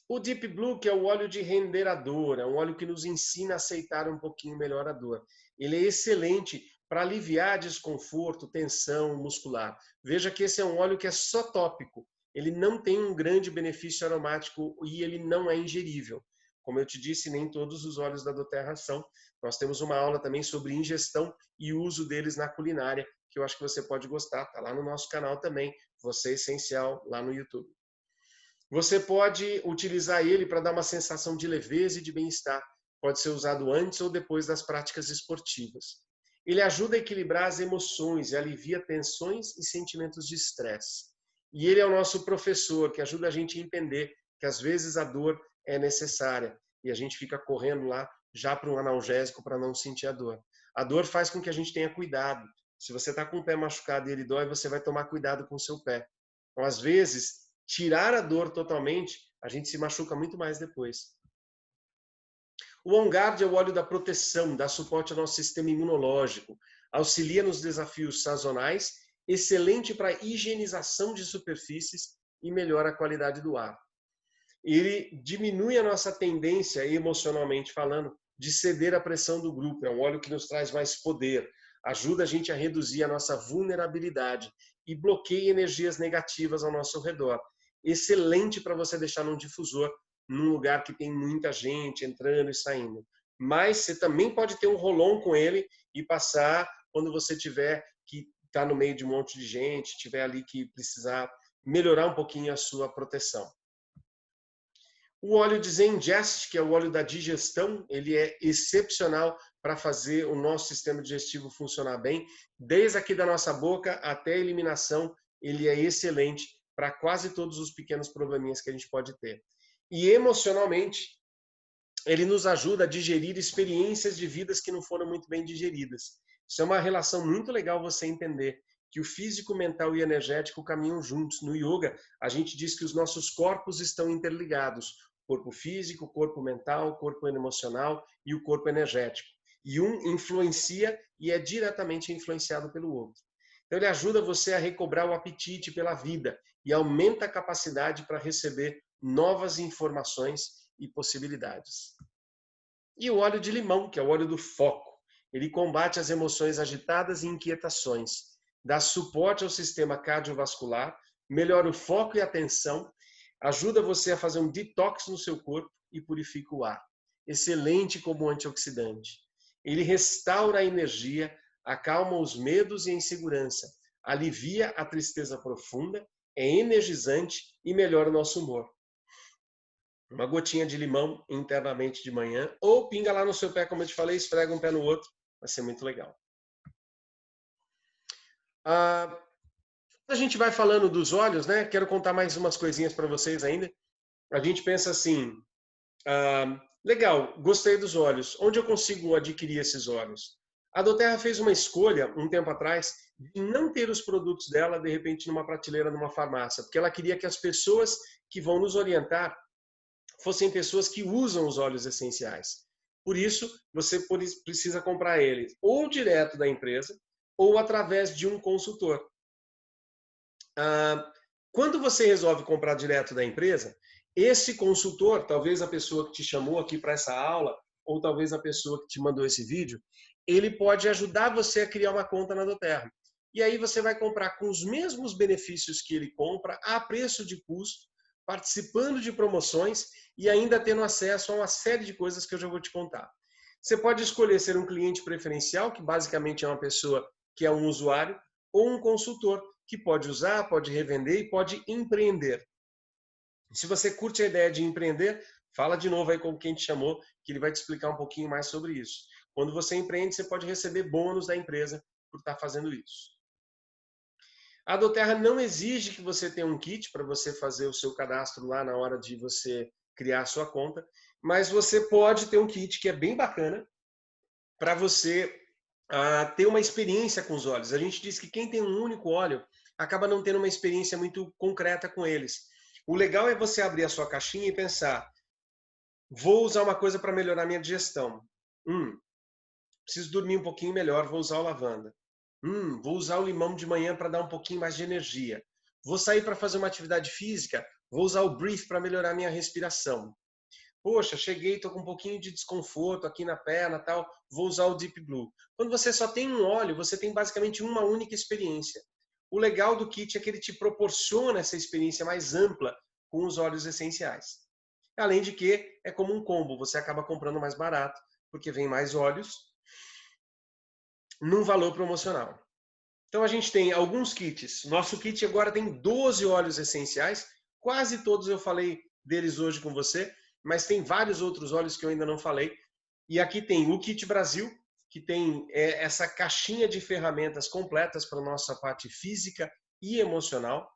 O Deep Blue, que é o óleo de render a dor, é um óleo que nos ensina a aceitar um pouquinho melhor a dor. Ele é excelente para aliviar desconforto, tensão muscular. Veja que esse é um óleo que é só tópico. Ele não tem um grande benefício aromático e ele não é ingerível. Como eu te disse, nem todos os óleos da doTERRA são. Nós temos uma aula também sobre ingestão e uso deles na culinária, que eu acho que você pode gostar. Está lá no nosso canal também, Você Essencial, lá no YouTube. Você pode utilizar ele para dar uma sensação de leveza e de bem-estar. Pode ser usado antes ou depois das práticas esportivas. Ele ajuda a equilibrar as emoções e alivia tensões e sentimentos de estresse. E ele é o nosso professor, que ajuda a gente a entender que às vezes a dor é necessária e a gente fica correndo lá já para um analgésico para não sentir a dor. A dor faz com que a gente tenha cuidado. Se você está com o pé machucado e ele dói, você vai tomar cuidado com o seu pé. Então, às vezes, tirar a dor totalmente, a gente se machuca muito mais depois. O On Guard é o óleo da proteção, dá suporte ao nosso sistema imunológico, auxilia nos desafios sazonais, excelente para higienização de superfícies e melhora a qualidade do ar. Ele diminui a nossa tendência, emocionalmente falando, de ceder à pressão do grupo. É um óleo que nos traz mais poder, ajuda a gente a reduzir a nossa vulnerabilidade e bloqueia energias negativas ao nosso redor. Excelente para você deixar num difusor, num lugar que tem muita gente entrando e saindo. Mas você também pode ter um roll-on com ele e passar quando você tiver que estar no meio de um monte de gente, tiver ali que precisar melhorar um pouquinho a sua proteção. O óleo de Zengest, que é o óleo da digestão, ele é excepcional para fazer o nosso sistema digestivo funcionar bem. Desde aqui da nossa boca até a eliminação, ele é excelente para quase todos os pequenos probleminhas que a gente pode ter. E emocionalmente, ele nos ajuda a digerir experiências de vidas que não foram muito bem digeridas. Isso é uma relação muito legal você entender, que o físico, mental e energético caminham juntos. No yoga, a gente diz que os nossos corpos estão interligados. Corpo físico, corpo mental, corpo emocional e o corpo energético. E um influencia e é diretamente influenciado pelo outro. Então ele ajuda você a recobrar o apetite pela vida e aumenta a capacidade para receber novas informações e possibilidades. E o óleo de limão, que é o óleo do foco. Ele combate as emoções agitadas e inquietações, dá suporte ao sistema cardiovascular, melhora o foco e a atenção, ajuda você a fazer um detox no seu corpo e purifica o ar. Excelente como antioxidante. Ele restaura a energia, acalma os medos e a insegurança, alivia a tristeza profunda, é energizante e melhora o nosso humor. Uma gotinha de limão internamente de manhã, ou pinga lá no seu pé, como eu te falei, esfrega um pé no outro, vai ser muito legal. A gente vai falando dos óleos, né? Quero contar mais umas coisinhas para vocês ainda. A gente pensa assim, legal, gostei dos óleos. Onde eu consigo adquirir esses óleos? A doTERRA fez uma escolha, um tempo atrás, de não ter os produtos dela, de repente, numa prateleira, numa farmácia, porque ela queria que as pessoas que vão nos orientar fossem pessoas que usam os óleos essenciais. Por isso, você precisa comprar eles ou direto da empresa ou através de um consultor. Quando você resolve comprar direto da empresa, esse consultor, talvez a pessoa que te chamou aqui para essa aula, ou talvez a pessoa que te mandou esse vídeo, ele pode ajudar você a criar uma conta na doTERRA. E aí você vai comprar com os mesmos benefícios que ele compra, a preço de custo, participando de promoções e ainda tendo acesso a uma série de coisas que eu já vou te contar. Você pode escolher ser um cliente preferencial, que basicamente é uma pessoa que é um usuário, ou um consultor, que pode usar, pode revender e pode empreender. Se você curte a ideia de empreender, fala de novo aí com quem te chamou, que ele vai te explicar um pouquinho mais sobre isso. Quando você empreende, você pode receber bônus da empresa por estar fazendo isso. A doTERRA não exige que você tenha um kit para você fazer o seu cadastro lá na hora de você criar a sua conta, mas você pode ter um kit que é bem bacana para você ter uma experiência com os óleos. A gente diz que quem tem um único óleo acaba não tendo uma experiência muito concreta com eles. O legal é você abrir a sua caixinha e pensar, vou usar uma coisa para melhorar minha digestão. Preciso dormir um pouquinho melhor, vou usar o lavanda. Vou usar o limão de manhã para dar um pouquinho mais de energia. Vou sair para fazer uma atividade física, vou usar o Breathe para melhorar minha respiração. Poxa, cheguei, estou com um pouquinho de desconforto aqui na perna, tal, vou usar o Deep Blue. Quando você só tem um óleo, você tem basicamente uma única experiência. O legal do kit é que ele te proporciona essa experiência mais ampla com os óleos essenciais. Além de que é como um combo, você acaba comprando mais barato, porque vem mais óleos num valor promocional. Então a gente tem alguns kits. Nosso kit agora tem 12 óleos essenciais, quase todos eu falei deles hoje com você, mas tem vários outros óleos que eu ainda não falei. E aqui tem o Kit Brasil, que tem essa caixinha de ferramentas completas para a nossa parte física e emocional.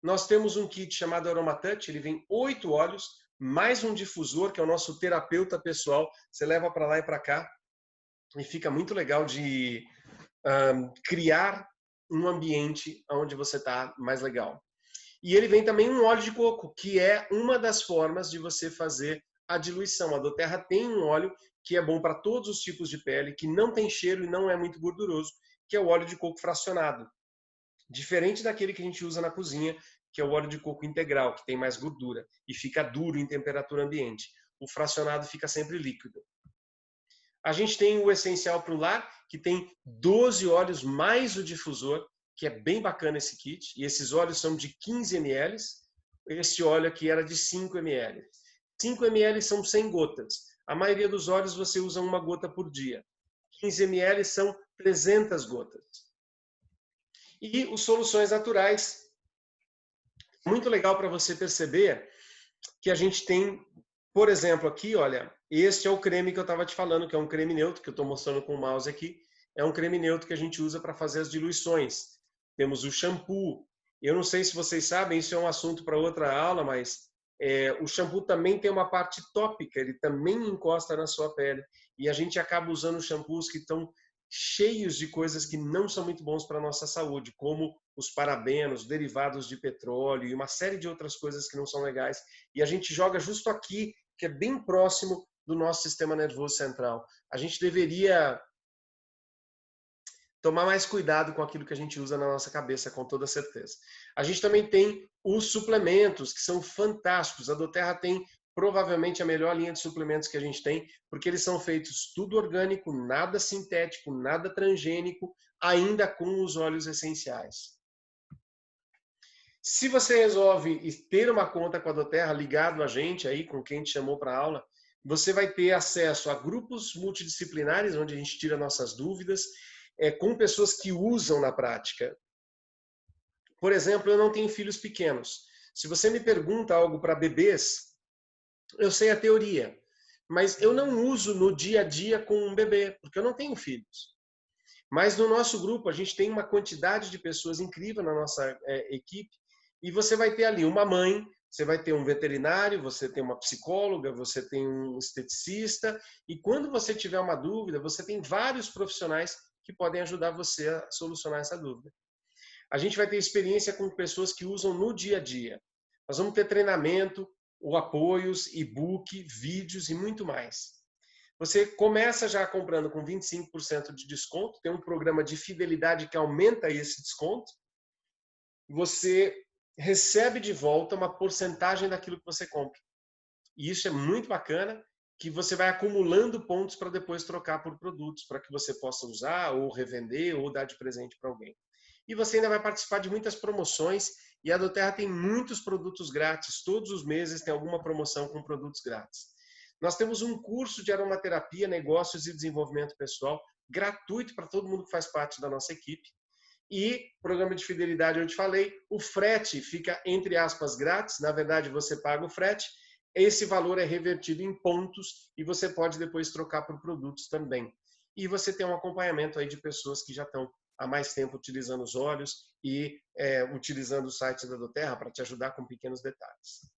Nós temos um kit chamado Aromatouch, ele vem 8 óleos, mais um difusor, que é o nosso terapeuta pessoal. Você leva para lá e para cá, e fica muito legal de criar um ambiente onde você está mais legal. E ele vem também um óleo de coco, que é uma das formas de você fazer a diluição. A doTERRA tem um óleo que é bom para todos os tipos de pele, que não tem cheiro e não é muito gorduroso, que é o óleo de coco fracionado. Diferente daquele que a gente usa na cozinha, que é o óleo de coco integral, que tem mais gordura e fica duro em temperatura ambiente. O fracionado fica sempre líquido. A gente tem o essencial para o lar, que tem 12 óleos mais o difusor, que é bem bacana esse kit. E esses óleos são de 15 ml. Esse óleo aqui era de 5 ml. 5 ml são 100 gotas. A maioria dos óleos você usa uma gota por dia. 15 ml são 300 gotas. E os soluções naturais. Muito legal para você perceber que a gente tem, por exemplo, aqui, olha, este é o creme que eu estava te falando, que é um creme neutro, que eu estou mostrando com o mouse aqui. É um creme neutro que a gente usa para fazer as diluições. Temos o shampoo. Eu não sei se vocês sabem, isso é um assunto para outra aula, mas o shampoo também tem uma parte tópica, ele também encosta na sua pele. E a gente acaba usando shampoos que estão cheios de coisas que não são muito bons para a nossa saúde, como os parabenos, derivados de petróleo e uma série de outras coisas que não são legais. E a gente joga justo aqui, que é bem próximo do nosso sistema nervoso central. A gente deveria tomar mais cuidado com aquilo que a gente usa na nossa cabeça, com toda certeza. A gente também tem os suplementos, que são fantásticos. A doTERRA tem provavelmente a melhor linha de suplementos que a gente tem, porque eles são feitos tudo orgânico, nada sintético, nada transgênico, ainda com os óleos essenciais. Se você resolve ter uma conta com a doTERRA ligado a gente aí, com quem te chamou para a aula, você vai ter acesso a grupos multidisciplinares, onde a gente tira nossas dúvidas, com pessoas que usam na prática. Por exemplo, eu não tenho filhos pequenos. Se você me pergunta algo para bebês, eu sei a teoria, mas eu não uso no dia a dia com um bebê, porque eu não tenho filhos. Mas no nosso grupo, a gente tem uma quantidade de pessoas incrível na nossa equipe, e você vai ter ali uma mãe, você vai ter um veterinário, você tem uma psicóloga, você tem um esteticista, e quando você tiver uma dúvida, você tem vários profissionais que podem ajudar você a solucionar essa dúvida. A gente vai ter experiência com pessoas que usam no dia a dia. Nós vamos ter treinamento ou apoios, e-book, vídeos e muito mais. Você começa já comprando com 25% de desconto, tem um programa de fidelidade que aumenta esse desconto. Você recebe de volta uma porcentagem daquilo que você compra. E isso é muito bacana, que você vai acumulando pontos para depois trocar por produtos, para que você possa usar, ou revender, ou dar de presente para alguém. E você ainda vai participar de muitas promoções, e a doTERRA tem muitos produtos grátis. Todos os meses tem alguma promoção com produtos grátis. Nós temos um curso de aromaterapia, negócios e desenvolvimento pessoal, gratuito para todo mundo que faz parte da nossa equipe. E programa de fidelidade, eu te falei, o frete fica, entre aspas, grátis. Na verdade, você paga o frete. Esse valor é revertido em pontos e você pode depois trocar por produtos também. E você tem um acompanhamento aí de pessoas que já estão há mais tempo utilizando os óleos e utilizando o site da doTERRA para te ajudar com pequenos detalhes.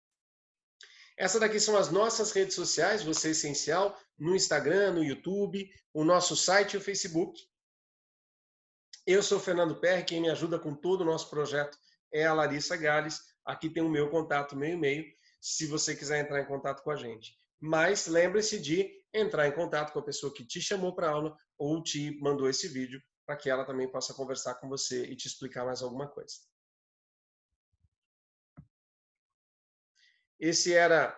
Essas daqui são as nossas redes sociais, Você Essencial, no Instagram, no YouTube, o nosso site e o Facebook. Eu sou o Fernando Perry, quem me ajuda com todo o nosso projeto é a Larissa Gales. Aqui tem o meu contato, meu e-mail, se você quiser entrar em contato com a gente. Mas lembre-se de entrar em contato com a pessoa que te chamou para a aula ou te mandou esse vídeo, para que ela também possa conversar com você e te explicar mais alguma coisa. Esse era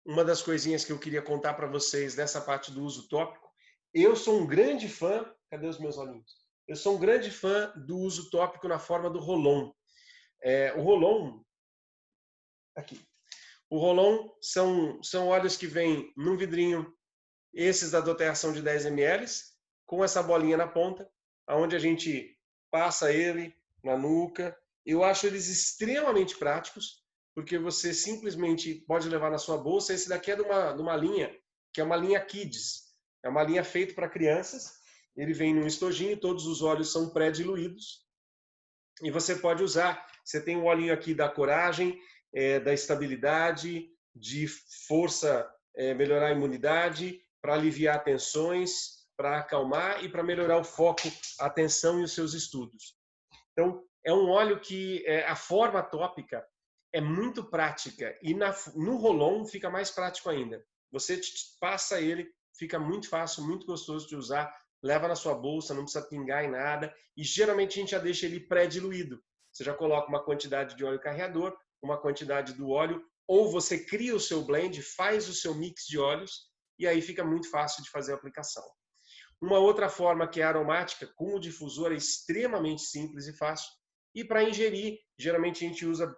uma das coisinhas que eu queria contar para vocês dessa parte do uso tópico. Eu sou um grande fã... Cadê os meus olhinhos? Eu sou um grande fã do uso tópico na forma do Rolon. O Rolon, aqui. O Rolon são óleos que vêm num vidrinho, esses da doTERRA são de 10 ml, com essa bolinha na ponta, onde a gente passa ele na nuca. Eu acho eles extremamente práticos, porque você simplesmente pode levar na sua bolsa. Esse daqui é de uma linha, que é uma linha Kids. É uma linha feita para crianças. Ele vem num estojinho, todos os óleos são pré-diluídos. E você pode usar. Você tem um olhinho aqui da coragem, da estabilidade, de força, melhorar a imunidade, para aliviar tensões, para acalmar e para melhorar o foco, a atenção e os seus estudos. Então, é um óleo que a forma tópica é muito prática e no Rolon fica mais prático ainda. Você passa ele, fica muito fácil, muito gostoso de usar, leva na sua bolsa, não precisa pingar em nada e geralmente a gente já deixa ele pré-diluído. Você já coloca uma quantidade de óleo carreador, uma quantidade do óleo, ou você cria o seu blend, faz o seu mix de óleos e aí fica muito fácil de fazer a aplicação. Uma outra forma que é aromática, com o difusor, é extremamente simples e fácil. E para ingerir, geralmente a gente usa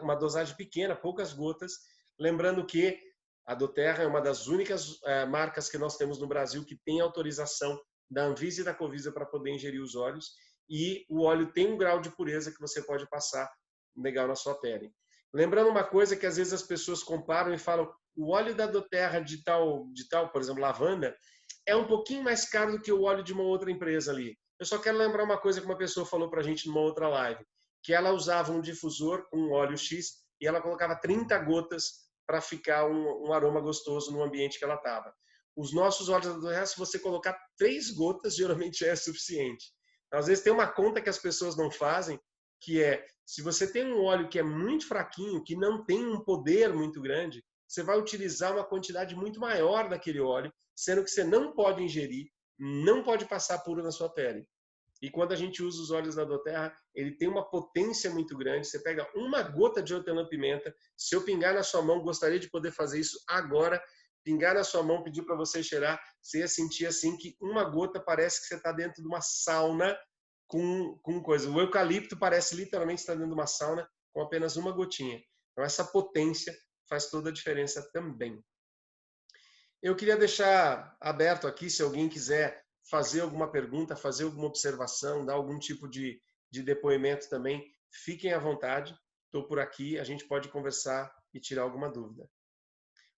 uma dosagem pequena, poucas gotas. Lembrando que a doTERRA é uma das únicas marcas que nós temos no Brasil que tem autorização da Anvisa e da Covisa para poder ingerir os óleos. E o óleo tem um grau de pureza que você pode passar legal na sua pele. Lembrando uma coisa que às vezes as pessoas comparam e falam, o óleo da doTERRA de tal, por exemplo, lavanda, é um pouquinho mais caro do que o óleo de uma outra empresa ali. Eu só quero lembrar uma coisa que uma pessoa falou para a gente numa outra live, que ela usava um difusor com um óleo X e ela colocava 30 gotas para ficar um aroma gostoso no ambiente que ela estava. Os nossos óleos da doTERRA, se você colocar 3 gotas, geralmente já é suficiente. Então, às vezes tem uma conta que as pessoas não fazem, que é, se você tem um óleo que é muito fraquinho, que não tem um poder muito grande, você vai utilizar uma quantidade muito maior daquele óleo, sendo que você não pode ingerir, não pode passar puro na sua pele. E quando a gente usa os óleos da doTERRA, ele tem uma potência muito grande. Você pega uma gota de hortelã-pimenta, se eu pingar na sua mão, gostaria de poder fazer isso agora, pingar na sua mão, pedir para você cheirar, você ia sentir assim que uma gota parece que você está dentro de uma sauna com coisa. O eucalipto parece literalmente estar dentro de uma sauna com apenas uma gotinha. Então essa potência faz toda a diferença também. Eu queria deixar aberto aqui, se alguém quiser fazer alguma pergunta, fazer alguma observação, dar algum tipo de depoimento também, fiquem à vontade. Estou por aqui, a gente pode conversar e tirar alguma dúvida.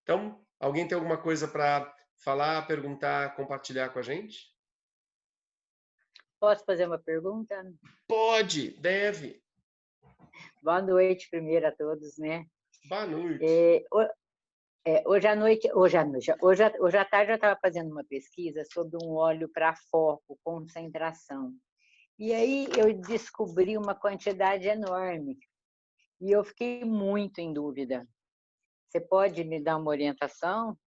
Então, alguém tem alguma coisa para falar, perguntar, compartilhar com a gente? Posso fazer uma pergunta? Pode, deve. Boa noite primeiro a todos, né? Boa noite. Hoje à tarde eu estava fazendo uma pesquisa sobre um óleo para foco, concentração. E aí eu descobri uma quantidade enorme e eu fiquei muito em dúvida. Você pode me dar uma orientação?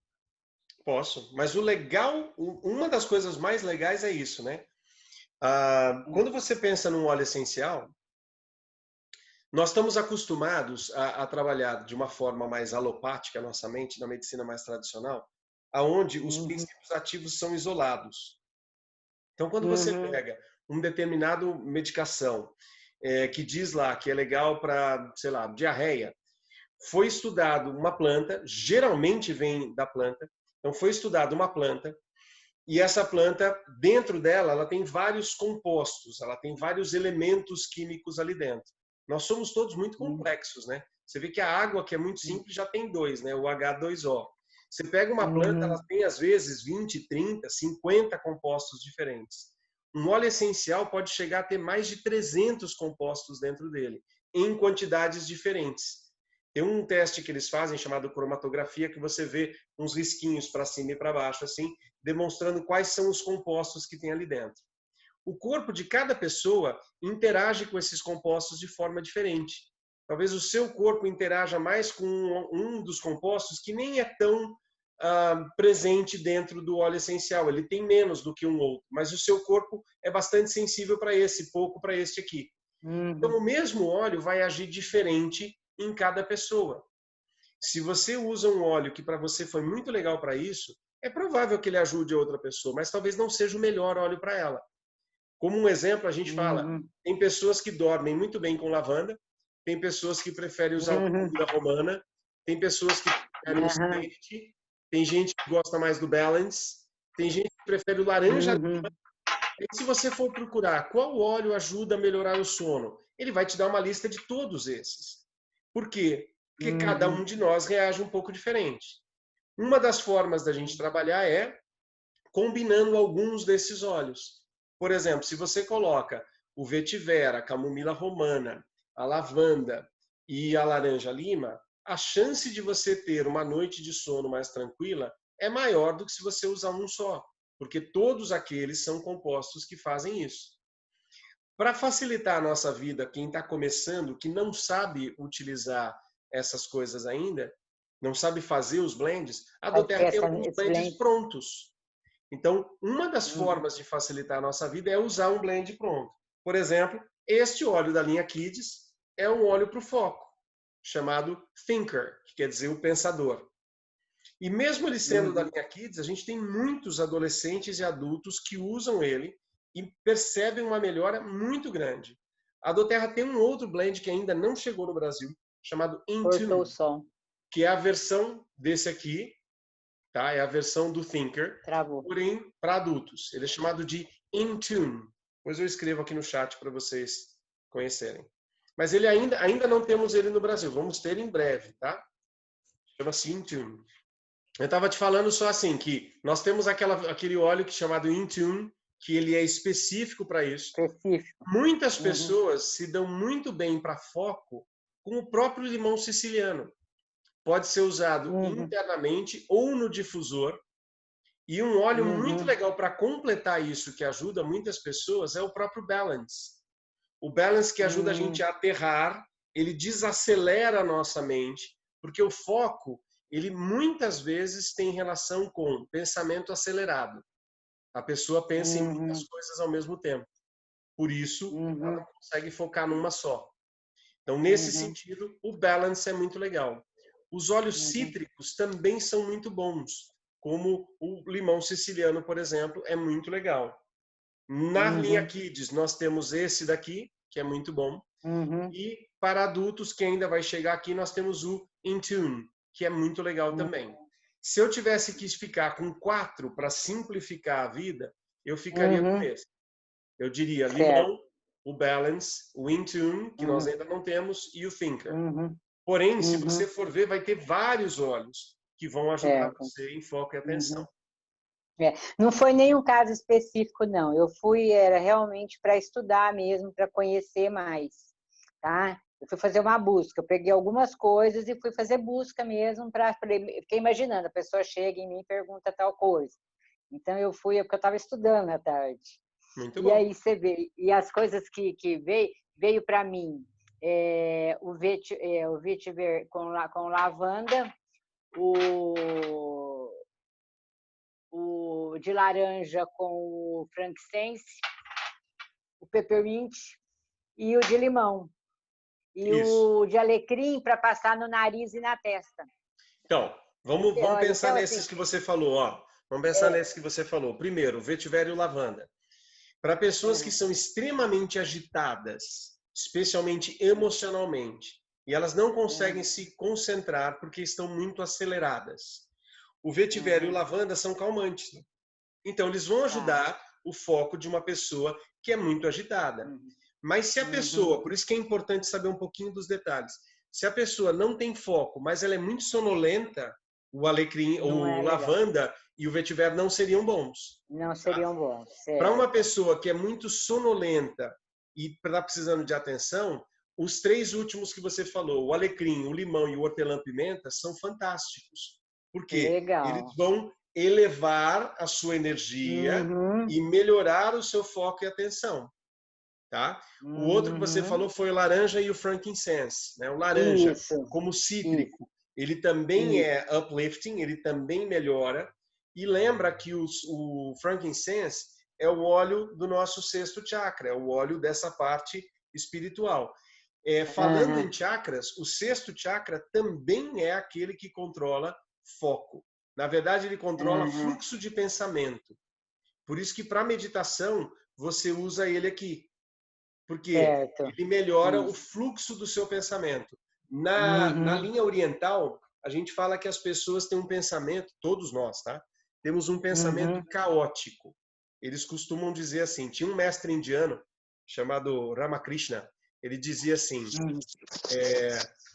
Posso. Mas o legal, uma das coisas mais legais é isso, né? Quando você pensa num óleo essencial, nós estamos acostumados a trabalhar de uma forma mais alopática, a nossa mente, na medicina mais tradicional, aonde os Uhum, princípios ativos são isolados. Então, quando você uhum, pega um determinado medicação que diz lá que é legal para, sei lá, diarreia, foi estudado uma planta, geralmente vem da planta, então foi estudada uma planta, e essa planta, dentro dela, ela tem vários compostos, ela tem vários elementos químicos ali dentro. Nós somos todos muito uhum, complexos, né? Você vê que a água, que é muito uhum, simples, já tem dois, né? O H2O. Você pega uma planta, ela uhum, tem às vezes 20, 30, 50 compostos diferentes. Um óleo essencial pode chegar a ter mais de 300 compostos dentro dele, em quantidades diferentes. Tem um teste que eles fazem chamado cromatografia, que você vê uns risquinhos para cima e para baixo, assim, demonstrando quais são os compostos que tem ali dentro. O corpo de cada pessoa interage com esses compostos de forma diferente. Talvez o seu corpo interaja mais com um dos compostos que nem é tão presente dentro do óleo essencial. Ele tem menos do que um outro, mas o seu corpo é bastante sensível para esse, pouco para este aqui. Então, uhum. o mesmo óleo vai agir diferente em cada pessoa. Se você usa um óleo que para você foi muito legal para isso, é provável que ele ajude a outra pessoa, mas talvez não seja o melhor óleo para ela. Como um exemplo, a gente fala, Uhum, tem pessoas que dormem muito bem com lavanda, tem pessoas que preferem usar o uhum, camomila romana, tem pessoas que preferem o aham, sage, tem gente que gosta mais do balance, tem gente que prefere o laranja. uhum, E se você for procurar qual óleo ajuda a melhorar o sono, ele vai te dar uma lista de todos esses. Por quê? Porque cada um uhum, de nós reage um pouco diferente. Uma das formas da gente trabalhar é combinando alguns desses óleos. Por exemplo, se você coloca o vetiver, a camomila romana, a lavanda e a laranja-lima, a chance de você ter uma noite de sono mais tranquila é maior do que se você usar um só, porque todos aqueles são compostos que fazem isso. Para facilitar a nossa vida, quem está começando, que não sabe utilizar essas coisas ainda, não sabe fazer os blends, a fazer doTERRA tem alguns esse blends blend. prontos. Então, uma das Uhum, formas de facilitar a nossa vida é usar um blend pronto. Por exemplo, este óleo da linha Kids é um óleo para o foco, chamado Thinker, que quer dizer o pensador. E mesmo ele sendo da uhum, linha Kids, a gente tem muitos adolescentes e adultos que usam ele e percebem uma melhora muito grande. A doTERRA tem um outro blend que ainda não chegou no Brasil, chamado cortou o Intune, som, que é a versão desse aqui, tá? É a versão do Thinker, travou. porém para adultos. Ele é chamado de Intune. Depois eu escrevo aqui no chat para vocês conhecerem. Mas ele ainda não temos ele no Brasil. Vamos ter em breve, tá? Chama-se Intune. Eu estava te falando só assim que nós temos aquele óleo que é chamado Intune, que ele é específico para isso. Específico. Muitas Uhum, pessoas se dão muito bem para foco com o próprio limão siciliano. Pode ser usado uhum, internamente ou no difusor. E um óleo muito uhum, legal para completar isso, que ajuda muitas pessoas, é o próprio Balance. O Balance que ajuda a gente uhum, a aterrar, ele desacelera a nossa mente, porque o foco, ele muitas vezes tem relação com pensamento acelerado. A pessoa pensa em muitas uhum, coisas ao mesmo tempo. Por isso, ela uhum, não consegue focar numa só. Então, nesse uhum, sentido, o balance é muito legal. Os óleos uhum, cítricos também são muito bons, como o limão siciliano, por exemplo, é muito legal. Na linha uhum, Kids, nós temos esse daqui, que é muito bom. uhum, E para adultos, que ainda vai chegar aqui, nós temos o Intune, que é muito legal uhum, também. Se eu tivesse que ficar com 4 para simplificar a vida, eu ficaria com uhum, esse. Eu diria certo. limão, o Balance, o Intune, que nós Uhum, ainda não temos, e o Thinker. uhum, Porém, se você uhum, for ver, vai ter vários óleos que vão ajudar certo. você em foco e atenção. Uhum. É. Não foi nenhum caso específico, não. Eu fui, era realmente para estudar mesmo, para conhecer mais, tá? Eu fui fazer uma busca, eu peguei algumas coisas e fui fazer busca mesmo para. Fiquei imaginando, a pessoa chega em mim e pergunta tal coisa. Então eu fui, porque eu estava estudando à tarde. Muito E bom. aí você vê, e as coisas que veio para mim, o vetiver com lavanda, o de laranja com o frankincense, o peppermint e o de limão. E Isso. o de alecrim para passar no nariz e na testa. Então, vamos pensar Então, nesses assim, que você falou, ó. Vamos pensar nesses que você falou. Primeiro, o vetiver e o lavanda. Para pessoas que são extremamente agitadas, especialmente emocionalmente, e elas não conseguem se concentrar porque estão muito aceleradas. O vetiver e o lavanda são calmantes. Né? Então, eles vão ajudar o foco de uma pessoa que é muito agitada. Mas se a pessoa, por isso que é importante saber um pouquinho dos detalhes, se a pessoa não tem foco, mas ela é muito sonolenta, o alecrim, o lavanda e o vetiver não seriam bons. Não seriam bons. Para uma pessoa que é muito sonolenta e está precisando de atenção, os 3 últimos que você falou, o alecrim, o limão e o hortelã-pimenta, são fantásticos. Por quê? Eles vão elevar a sua energia e melhorar o seu foco e atenção. Tá? O outro que você falou foi o laranja e o frankincense. Né? O laranja, como cítrico, ele também é uplifting, ele também melhora. E lembra que o frankincense é o óleo do nosso sexto chakra, é o óleo dessa parte espiritual. Falando em chakras, o sexto chakra também é aquele que controla foco. Na verdade, ele controla fluxo de pensamento. Por isso que para meditação, você usa ele aqui. Porque ele melhora o fluxo do seu pensamento. Na linha oriental, a gente fala que as pessoas têm um pensamento, todos nós, tá? Temos um pensamento caótico. Eles costumam dizer assim, tinha um mestre indiano chamado Ramakrishna, ele dizia assim,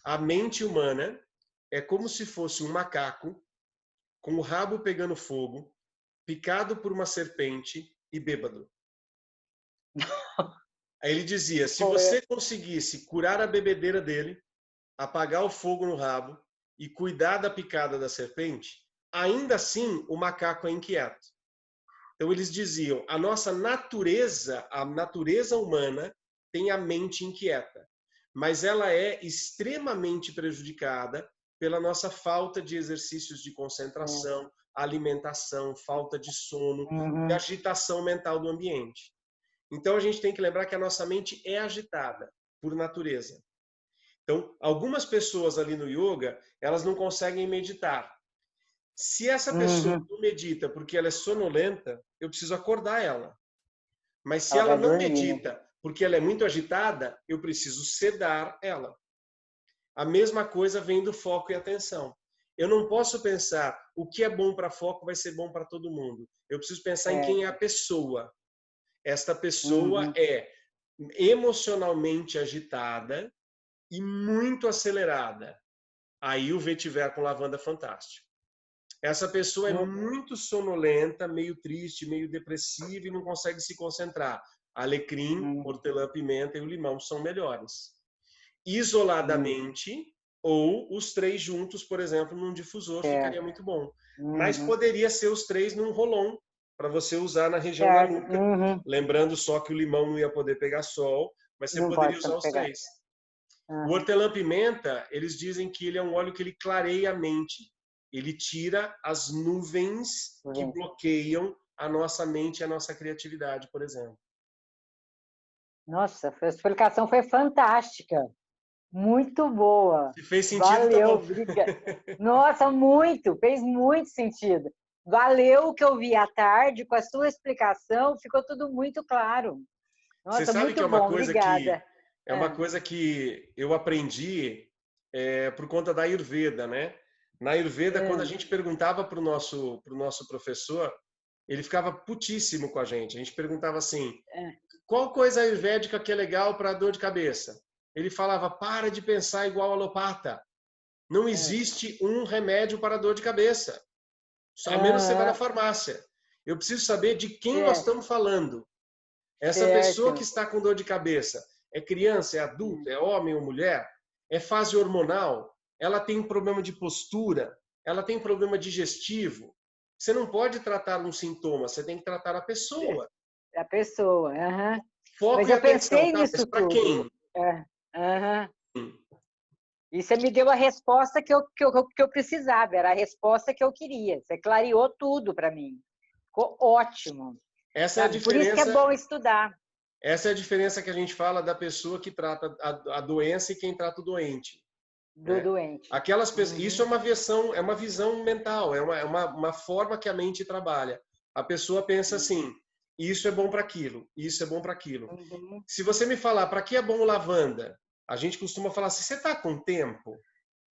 a mente humana é como se fosse um macaco com o rabo pegando fogo, picado por uma serpente e bêbado. Aí ele dizia, se você conseguisse curar a bebedeira dele, apagar o fogo no rabo e cuidar da picada da serpente, ainda assim o macaco é inquieto. Então eles diziam, a nossa natureza, a natureza humana tem a mente inquieta, mas ela é extremamente prejudicada pela nossa falta de exercícios de concentração, alimentação, falta de sono e agitação mental do ambiente. Então, a gente tem que lembrar que a nossa mente é agitada, por natureza. Então, algumas pessoas ali no yoga, elas não conseguem meditar. Se essa pessoa não medita porque ela é sonolenta, eu preciso acordar ela. Mas se ela não medita porque ela é muito agitada, eu preciso sedar ela. A mesma coisa vem do foco e atenção. Eu não posso pensar o que é bom para foco vai ser bom para todo mundo. Eu preciso pensar em quem é a pessoa. Esta pessoa é emocionalmente agitada e muito acelerada. Aí o vetiver com lavanda é fantástico. Essa pessoa é muito sonolenta, meio triste, meio depressiva e não consegue se concentrar. Alecrim, hortelã-pimenta e o limão são melhores. Isoladamente ou os 3 juntos, por exemplo, num difusor, ficaria muito bom. Mas poderia ser os 3 num rolon, para você usar na região da nuca. Lembrando só que o limão não ia poder pegar sol, mas você poderia usar os 3. O hortelã-pimenta, eles dizem que ele é um óleo que ele clareia a mente. Ele tira as nuvens que bloqueiam a nossa mente e a nossa criatividade, por exemplo. Nossa, a explicação foi fantástica. Muito boa. Se fez sentido, valeu, tá bom. Obrigada. Nossa, muito, fez muito sentido. Valeu o que eu vi à tarde, com a sua explicação, ficou tudo muito claro. Nossa, você sabe muito que é uma bom, coisa obrigada. que uma coisa que eu aprendi por conta da Ayurveda, né? Na Ayurveda, quando a gente perguntava para o nosso professor, ele ficava putíssimo com a gente. A gente perguntava assim, qual coisa ayurvédica que é legal para dor de cabeça? Ele falava, para de pensar igual alopata. Não existe um remédio para dor de cabeça. A menos que você vá na farmácia. Eu preciso saber de quem nós estamos falando. Essa pessoa que está com dor de cabeça é criança, é adulta, é homem ou mulher? É fase hormonal? Ela tem problema de postura? Ela tem problema digestivo? Você não pode tratar um sintoma, você tem que tratar a pessoa. A pessoa, Foco Mas e eu atenção, pensei tá? nisso Mas para tudo. quem? Aham. E você me deu a resposta que eu precisava, era a resposta que eu queria. Você clareou tudo para mim. Ficou ótimo. Essa é a Sabe? Por isso que é diferença. bom estudar. Essa é a diferença que a gente fala da pessoa que trata a doença e quem trata o doente. Do Né? doente. Aquelas pessoas, isso é uma visão mental, é uma forma que a mente trabalha. A pessoa pensa assim: isso é bom para aquilo, isso é bom para aquilo. Uhum. Se você me falar para que é bom lavanda, a gente costuma falar assim: você está com tempo?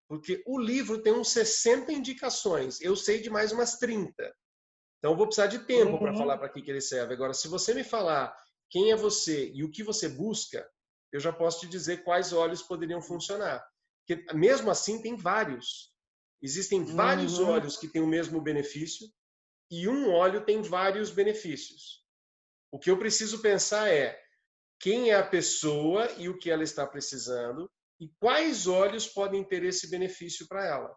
Porque o livro tem uns 60 indicações, eu sei de mais umas 30. Então eu vou precisar de tempo para falar para que ele serve. Agora, se você me falar quem é você e o que você busca, eu já posso te dizer quais óleos poderiam funcionar. Porque mesmo assim tem vários. Existem vários óleos que têm o mesmo benefício e um óleo tem vários benefícios. O que eu preciso pensar é quem é a pessoa e o que ela está precisando e quais óleos podem ter esse benefício para ela.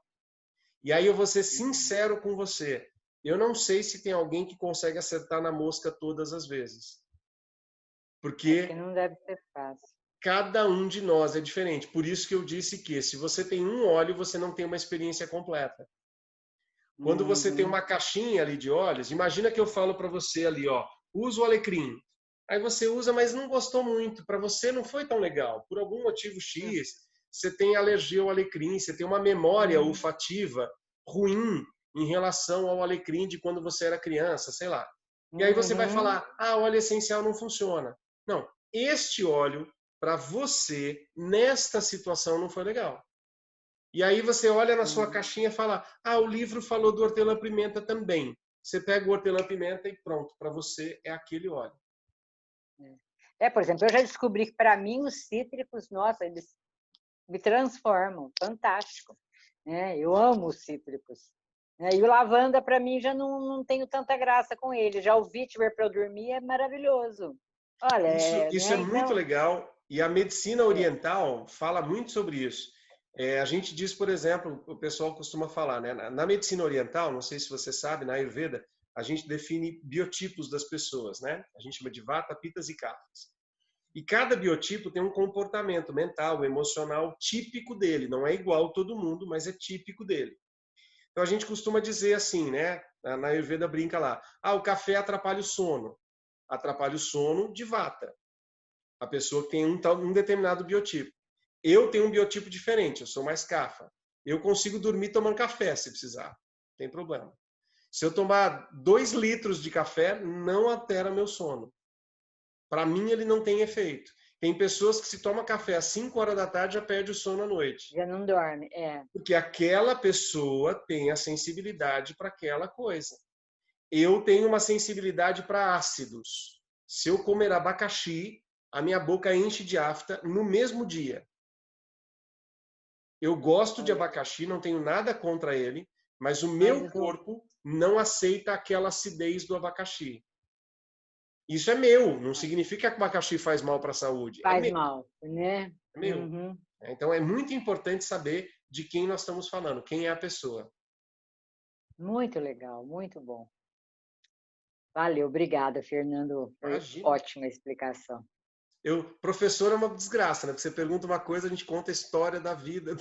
E aí eu vou ser sincero com você. Eu não sei se tem alguém que consegue acertar na mosca todas as vezes. Porque não deve ser fácil. cada um de nós é diferente. Por isso que eu disse que se você tem um óleo, você não tem uma experiência completa. Quando você tem uma caixinha ali de óleos, imagina que eu falo para você ali, ó, usa o alecrim. Aí você usa, mas não gostou muito. Para você não foi tão legal. Por algum motivo X, você tem alergia ao alecrim, você tem uma memória olfativa ruim em relação ao alecrim de quando você era criança, sei lá. E aí você vai falar, óleo essencial não funciona. Não, este óleo, para você, nesta situação, não foi legal. E aí você olha na sua caixinha e fala, o livro falou do hortelã-pimenta também. Você pega o hortelã-pimenta e pronto, para você é aquele óleo. Por exemplo, eu já descobri que para mim os cítricos, nossa, eles me transformam, fantástico. Eu amo os cítricos. E o lavanda, para mim, já não tenho tanta graça com ele. Já o vetiver para eu dormir é maravilhoso. Olha, Isso é muito então, legal e a medicina oriental fala muito sobre isso. A gente diz, por exemplo, o pessoal costuma falar, né? Na medicina oriental, não sei se você sabe, na Ayurveda, a gente define biotipos das pessoas, né? A gente chama de vata, pitas e kaphas. E cada biotipo tem um comportamento mental, emocional típico dele. Não é igual todo mundo, mas é típico dele. Então a gente costuma dizer assim, né? Na Ayurveda brinca lá, o café atrapalha o sono. Atrapalha o sono de vata. A pessoa que tem um determinado biotipo. Eu tenho um biotipo diferente, eu sou mais kapha. Eu consigo dormir tomando café se precisar, não tem problema. Se eu tomar 2 litros de café, não altera meu sono. Para mim, ele não tem efeito. Tem pessoas que se toma café às 5 horas da tarde já perde o sono à noite. já não dorme, Porque aquela pessoa tem a sensibilidade para aquela coisa. Eu tenho uma sensibilidade para ácidos. Se eu comer abacaxi, a minha boca enche de afta no mesmo dia. Eu gosto de abacaxi, não tenho nada contra ele, mas o meu corpo não aceita aquela acidez do abacaxi. Isso é meu, não significa que o abacaxi faz mal para a saúde. Faz mal, né? É meu. Então é muito importante saber de quem nós estamos falando, quem é a pessoa. Muito legal, muito bom. Valeu, obrigada, Fernando. Imagina. Ótima explicação. Professor é uma desgraça, né? Porque você pergunta uma coisa, a gente conta a história da vida.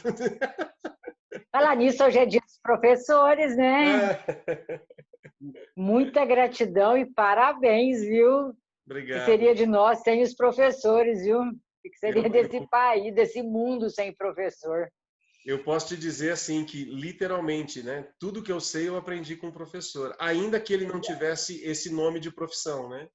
Falar nisso, hoje é dia dos professores, né? Muita gratidão e parabéns, viu? Obrigado. O que seria de nós sem os professores, viu? O que seria desse país, desse mundo sem professor? Eu posso te dizer assim que literalmente, né? Tudo que eu sei eu aprendi com o professor, ainda que ele não tivesse esse nome de profissão, né?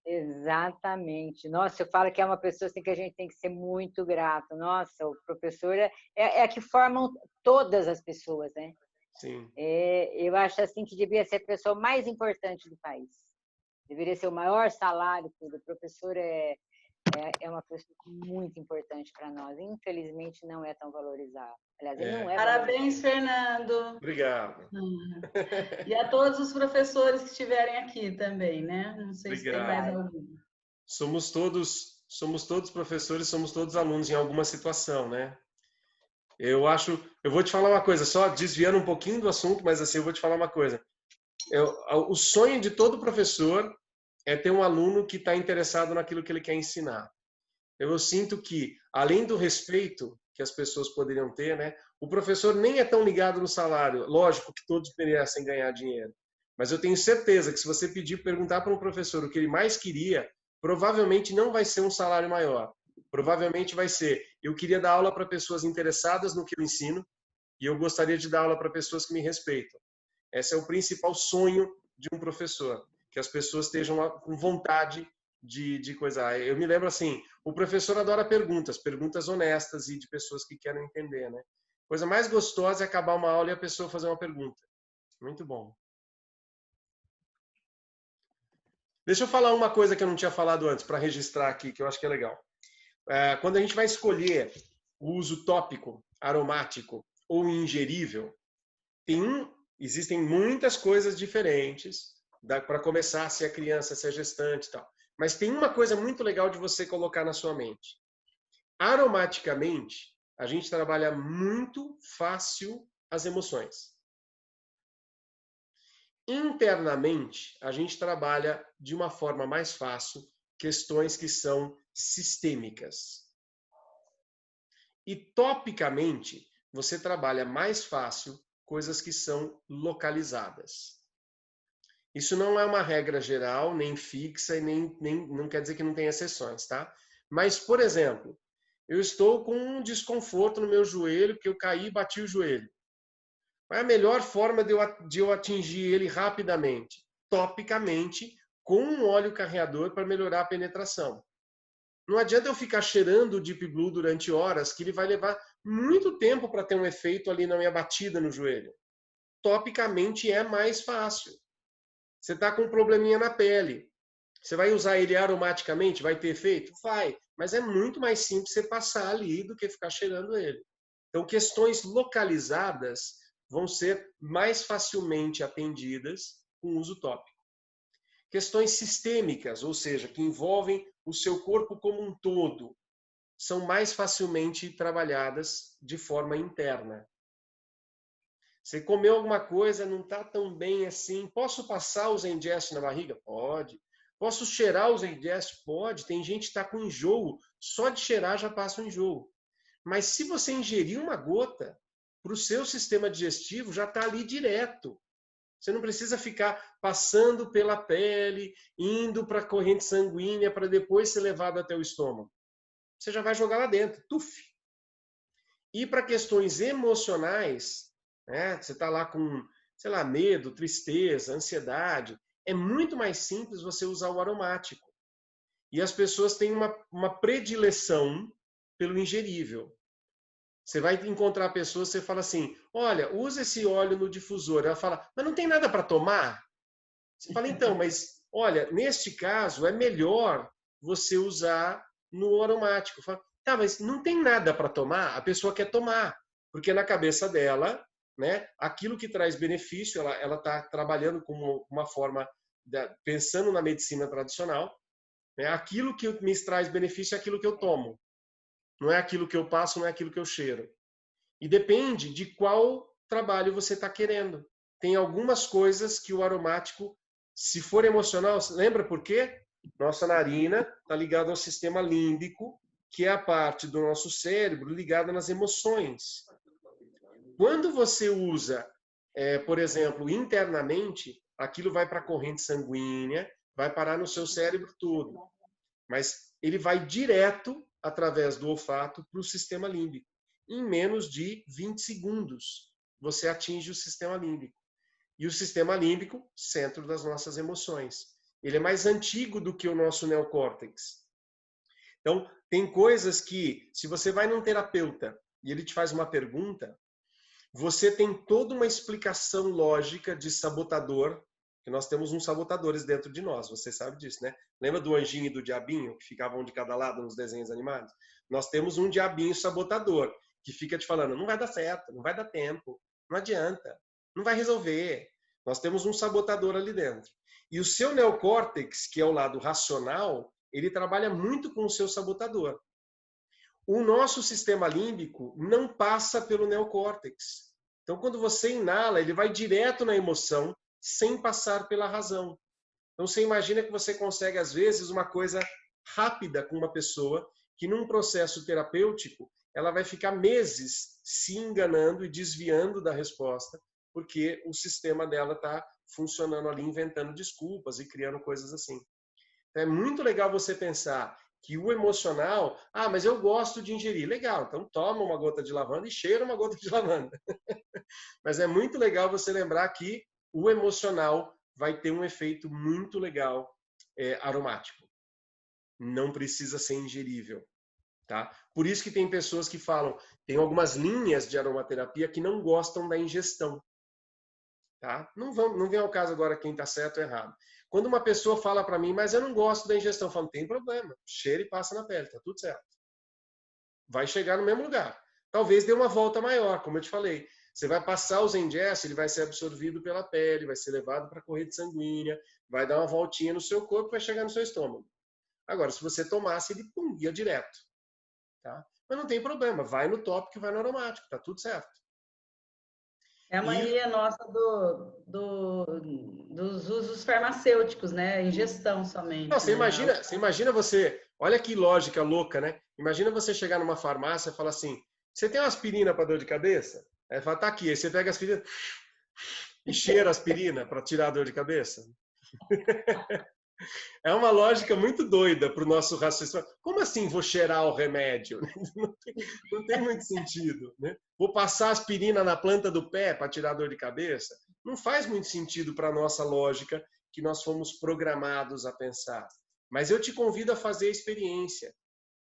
Exatamente. Nossa, eu falo que é uma pessoa assim que a gente tem que ser muito grato. Nossa, o professor é a que formam todas as pessoas, né? Sim. Eu acho assim que devia ser a pessoa mais importante do país. Deveria ser o maior salário, tudo. O professor é uma pessoa muito importante para nós. Infelizmente, não é tão valorizado. Aliás, ele não é. Parabéns, Fernando. Obrigado. E a todos os professores que estiverem aqui também, né? Não sei se tem mais algum. Somos todos professores, somos todos alunos em alguma situação, né? Eu vou te falar uma coisa, só desviando um pouquinho do assunto, mas assim, eu vou te falar uma coisa. O sonho de todo professor é ter um aluno que está interessado naquilo que ele quer ensinar. Eu sinto que além do respeito que as pessoas poderiam ter, né? O professor nem é tão ligado no salário. Lógico que todos merecem ganhar dinheiro. Mas eu tenho certeza que se você perguntar para um professor o que ele mais queria, provavelmente não vai ser um salário maior. Provavelmente vai ser, eu queria dar aula para pessoas interessadas no que eu ensino e eu gostaria de dar aula para pessoas que me respeitam. Esse é o principal sonho de um professor, que as pessoas estejam com vontade de coisar. Eu me lembro assim, o professor adora perguntas honestas e de pessoas que querem entender, né? Coisa mais gostosa é acabar uma aula e a pessoa fazer uma pergunta. Muito bom. Deixa eu falar uma coisa que eu não tinha falado antes, para registrar aqui, que eu acho que é legal. Quando a gente vai escolher o uso tópico, aromático ou ingerível, existem muitas coisas diferentes para começar, se é criança, se é gestante e tal. Mas tem uma coisa muito legal de você colocar na sua mente. Aromaticamente, a gente trabalha muito fácil as emoções. Internamente, a gente trabalha de uma forma mais fácil questões que são sistêmicas. E topicamente, você trabalha mais fácil coisas que são localizadas. Isso não é uma regra geral, nem fixa, e nem não quer dizer que não tem exceções, tá? Mas, por exemplo, eu estou com um desconforto no meu joelho, porque eu caí e bati o joelho. Qual é a melhor forma de eu atingir ele rapidamente? Topicamente, com um óleo carreador para melhorar a penetração. Não adianta eu ficar cheirando o Deep Blue durante horas, que ele vai levar muito tempo para ter um efeito ali na minha batida no joelho. Topicamente é mais fácil. Você está com um probleminha na pele. Você vai usar ele aromaticamente? Vai ter efeito? Vai. Mas é muito mais simples você passar ali do que ficar cheirando ele. Então, questões localizadas vão ser mais facilmente atendidas com uso tópico. Questões sistêmicas, ou seja, que envolvem o seu corpo como um todo, são mais facilmente trabalhadas de forma interna. Você comeu alguma coisa, não está tão bem assim. Posso passar o Zengest na barriga? Pode. Posso cheirar o Zengest? Pode. Tem gente que está com enjoo. Só de cheirar já passa o enjoo. Mas se você ingerir uma gota, para o seu sistema digestivo já está ali direto. Você não precisa ficar passando pela pele, indo para a corrente sanguínea para depois ser levado até o estômago. Você já vai jogar lá dentro. Tuf! E para questões emocionais, né? Você está lá com, sei lá, medo, tristeza, ansiedade. É muito mais simples você usar o aromático. E as pessoas têm uma predileção pelo ingerível. Você vai encontrar pessoas, você fala assim, olha, usa esse óleo no difusor. Ela fala, mas não tem nada para tomar? Você fala, então, mas olha, neste caso é melhor você usar no aromático. Fala, tá, mas não tem nada para tomar? A pessoa quer tomar, porque na cabeça dela, né, aquilo que traz benefício, ela está trabalhando com uma forma, pensando na medicina tradicional, né, aquilo que me traz benefício é aquilo que eu tomo. Não é aquilo que eu passo, não é aquilo que eu cheiro. E depende de qual trabalho você está querendo. Tem algumas coisas que o aromático, se for emocional, lembra por quê? Nossa narina está ligada ao sistema límbico, que é a parte do nosso cérebro ligada nas emoções. Quando você usa, por exemplo, internamente, aquilo vai para a corrente sanguínea, vai parar no seu cérebro todo. Mas ele vai direto, através do olfato, para o sistema límbico. Em menos de 20 segundos, você atinge o sistema límbico. E o sistema límbico, centro das nossas emoções. Ele é mais antigo do que o nosso neocórtex. Então, tem coisas que, se você vai num terapeuta e ele te faz uma pergunta, você tem toda uma explicação lógica de sabotador, que nós temos uns sabotadores dentro de nós, você sabe disso, né? Lembra do anjinho e do diabinho, que ficavam um de cada lado nos desenhos animados? Nós temos um diabinho sabotador, que fica te falando, não vai dar certo, não vai dar tempo, não adianta, não vai resolver. Nós temos um sabotador ali dentro. E o seu neocórtex, que é o lado racional, ele trabalha muito com o seu sabotador. O nosso sistema límbico não passa pelo neocórtex. Então, quando você inala, ele vai direto na emoção, sem passar pela razão. Então, você imagina que você consegue, às vezes, uma coisa rápida com uma pessoa que num processo terapêutico, ela vai ficar meses se enganando e desviando da resposta, porque o sistema dela está funcionando ali, inventando desculpas e criando coisas assim. Então, é muito legal você pensar que o emocional, mas eu gosto de ingerir. Legal, então toma uma gota de lavanda e cheira uma gota de lavanda. Mas é muito legal você lembrar que o emocional vai ter um efeito muito legal aromático. Não precisa ser ingerível. Tá? Por isso que tem pessoas que falam, tem algumas linhas de aromaterapia que não gostam da ingestão. Tá? Não vem ao caso agora quem está certo ou errado. Quando uma pessoa fala para mim, mas eu não gosto da ingestão, eu falo, não tem problema, cheira e passa na pele, tá tudo certo. Vai chegar no mesmo lugar. Talvez dê uma volta maior, como eu te falei. Você vai passar o Zengest, ele vai ser absorvido pela pele, vai ser levado para a corrente sanguínea, vai dar uma voltinha no seu corpo e vai chegar no seu estômago. Agora, se você tomasse, ele ia direto. Tá? Mas não tem problema, vai no tópico e vai no aromático, tá tudo certo. É a mania nossa dos usos farmacêuticos, né? Ingestão somente. Não, você imagina você, olha que lógica louca, né? Imagina você chegar numa farmácia e falar assim, você tem uma aspirina para dor de cabeça? Aí fala, tá aqui. Aí você pega a aspirina e cheira a aspirina para tirar a dor de cabeça. É uma lógica muito doida para o nosso raciocínio. Como assim vou cheirar o remédio? Não tem muito sentido, né? Vou passar aspirina na planta do pé para tirar a dor de cabeça? Não faz muito sentido para a nossa lógica que nós fomos programados a pensar. Mas eu te convido a fazer a experiência.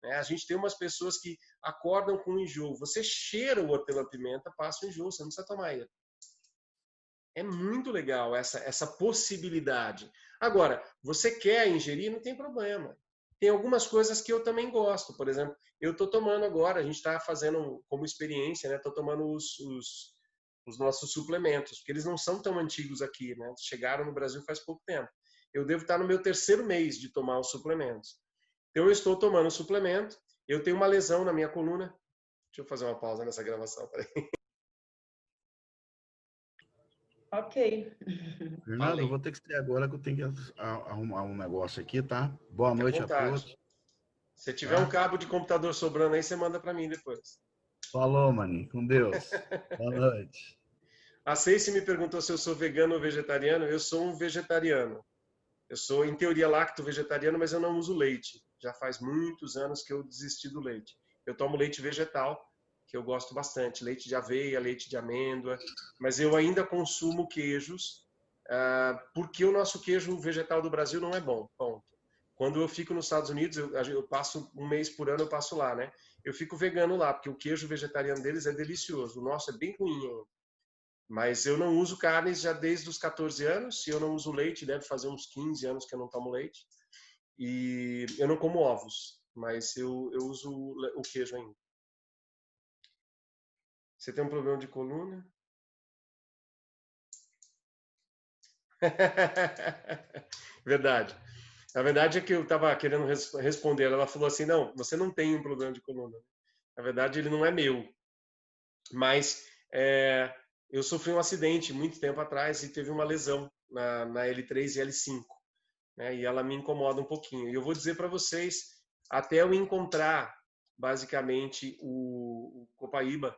A gente tem umas pessoas que acordam com enjoo. Você cheira o hortelã-pimenta, passa o enjoo, você não precisa tomar ele. É muito legal essa possibilidade. Agora, você quer ingerir, não tem problema. Tem algumas coisas que eu também gosto. Por exemplo, eu estou tomando agora, a gente está fazendo como experiência, né? Estou tomando os nossos suplementos, porque eles não são tão antigos aqui, né? Chegaram no Brasil faz pouco tempo. Eu devo estar no meu 3º mês de tomar os suplementos. Então, eu estou tomando o suplemento, eu tenho uma lesão na minha coluna. Deixa eu fazer uma pausa nessa gravação, peraí. Ok. Fernando, eu vou ter que sair agora que eu tenho que arrumar um negócio aqui, tá? Boa noite a todos. Se tiver um cabo de computador sobrando aí, você manda para mim depois. Falou, maninho. Com Deus. Boa noite. A Ceice me perguntou se eu sou vegano ou vegetariano. Eu sou um vegetariano. Eu sou, em teoria, lacto-vegetariano, mas eu não uso leite. Já faz muitos anos que eu desisti do leite. Eu tomo leite vegetal, que eu gosto bastante. Leite de aveia, leite de amêndoa. Mas eu ainda consumo queijos, porque o nosso queijo vegetal do Brasil não é bom. Ponto. Quando eu fico nos Estados Unidos, eu passo um mês por ano, eu passo lá, né? Eu fico vegano lá, porque o queijo vegetariano deles é delicioso. O nosso é bem ruim. Mas eu não uso carnes já desde os 14 anos. Se eu não uso leite, deve fazer uns 15 anos que eu não tomo leite. E eu não como ovos, mas eu uso o queijo ainda. Você tem um problema de coluna? Verdade. Na verdade é que eu estava querendo responder. Ela falou assim, não, você não tem um problema de coluna. Na verdade, ele não é meu. Mas eu sofri um acidente muito tempo atrás e teve uma lesão na L3 e L5. Né? E ela me incomoda um pouquinho. E eu vou dizer para vocês, até eu encontrar, basicamente, o Copaíba,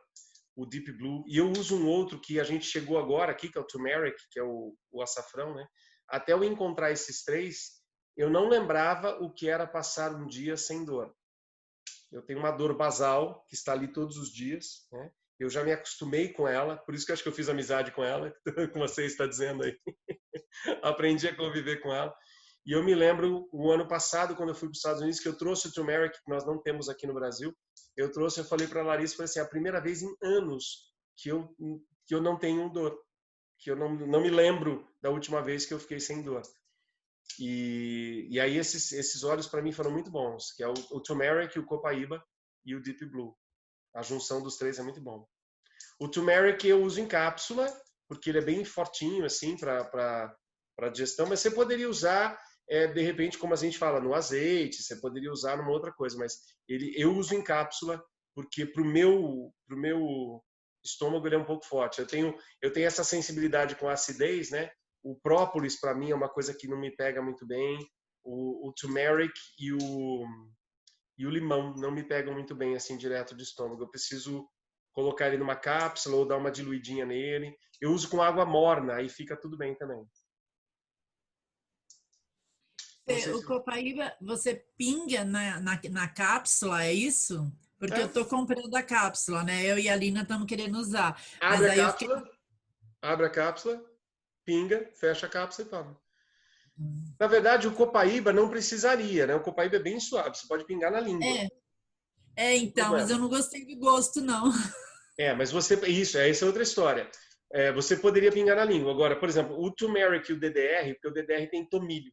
o Deep Blue, e eu uso um outro que a gente chegou agora aqui, que é o Turmeric, que é o açafrão, né? Até eu encontrar esses 3, eu não lembrava o que era passar um dia sem dor. Eu tenho uma dor basal, que está ali todos os dias, né? Eu já me acostumei com ela, por isso que eu acho que eu fiz amizade com ela, como você está dizendo aí. Aprendi a conviver com ela. E eu me lembro, o ano passado, quando eu fui para os Estados Unidos, que eu trouxe o Turmeric, que nós não temos aqui no Brasil. Eu falei para a Larissa, falei assim, a primeira vez em anos que eu não tenho dor. Que eu não me lembro da última vez que eu fiquei sem dor. E aí esses óleos para mim foram muito bons, que é o Turmeric, o Copaíba e o Deep Blue. A junção dos 3 é muito bom. O Turmeric eu uso em cápsula, porque ele é bem fortinho, assim, para digestão, mas você poderia usar, de repente, como a gente fala, no azeite, você poderia usar numa outra coisa, mas eu uso em cápsula, porque pro meu estômago ele é um pouco forte. Eu tenho essa sensibilidade com a acidez, né? O própolis, para mim, é uma coisa que não me pega muito bem. O turmeric e e o limão não me pegam muito bem assim direto do estômago. Eu preciso colocar ele numa cápsula ou dar uma diluidinha nele. Eu uso com água morna, aí fica tudo bem também. O copaíba, você pinga na cápsula, é isso? Porque eu tô comprando a cápsula, né? Eu e a Lina estamos querendo usar. Abre a cápsula, abre a cápsula, pinga, fecha a cápsula e toma. Na verdade, o copaíba não precisaria, né? O copaíba é bem suave, você pode pingar na língua. Então, mas eu não gostei do gosto, não. Mas essa é outra história. Você poderia pingar na língua. Agora, por exemplo, o turmeric e o DDR, porque o DDR tem tomilho.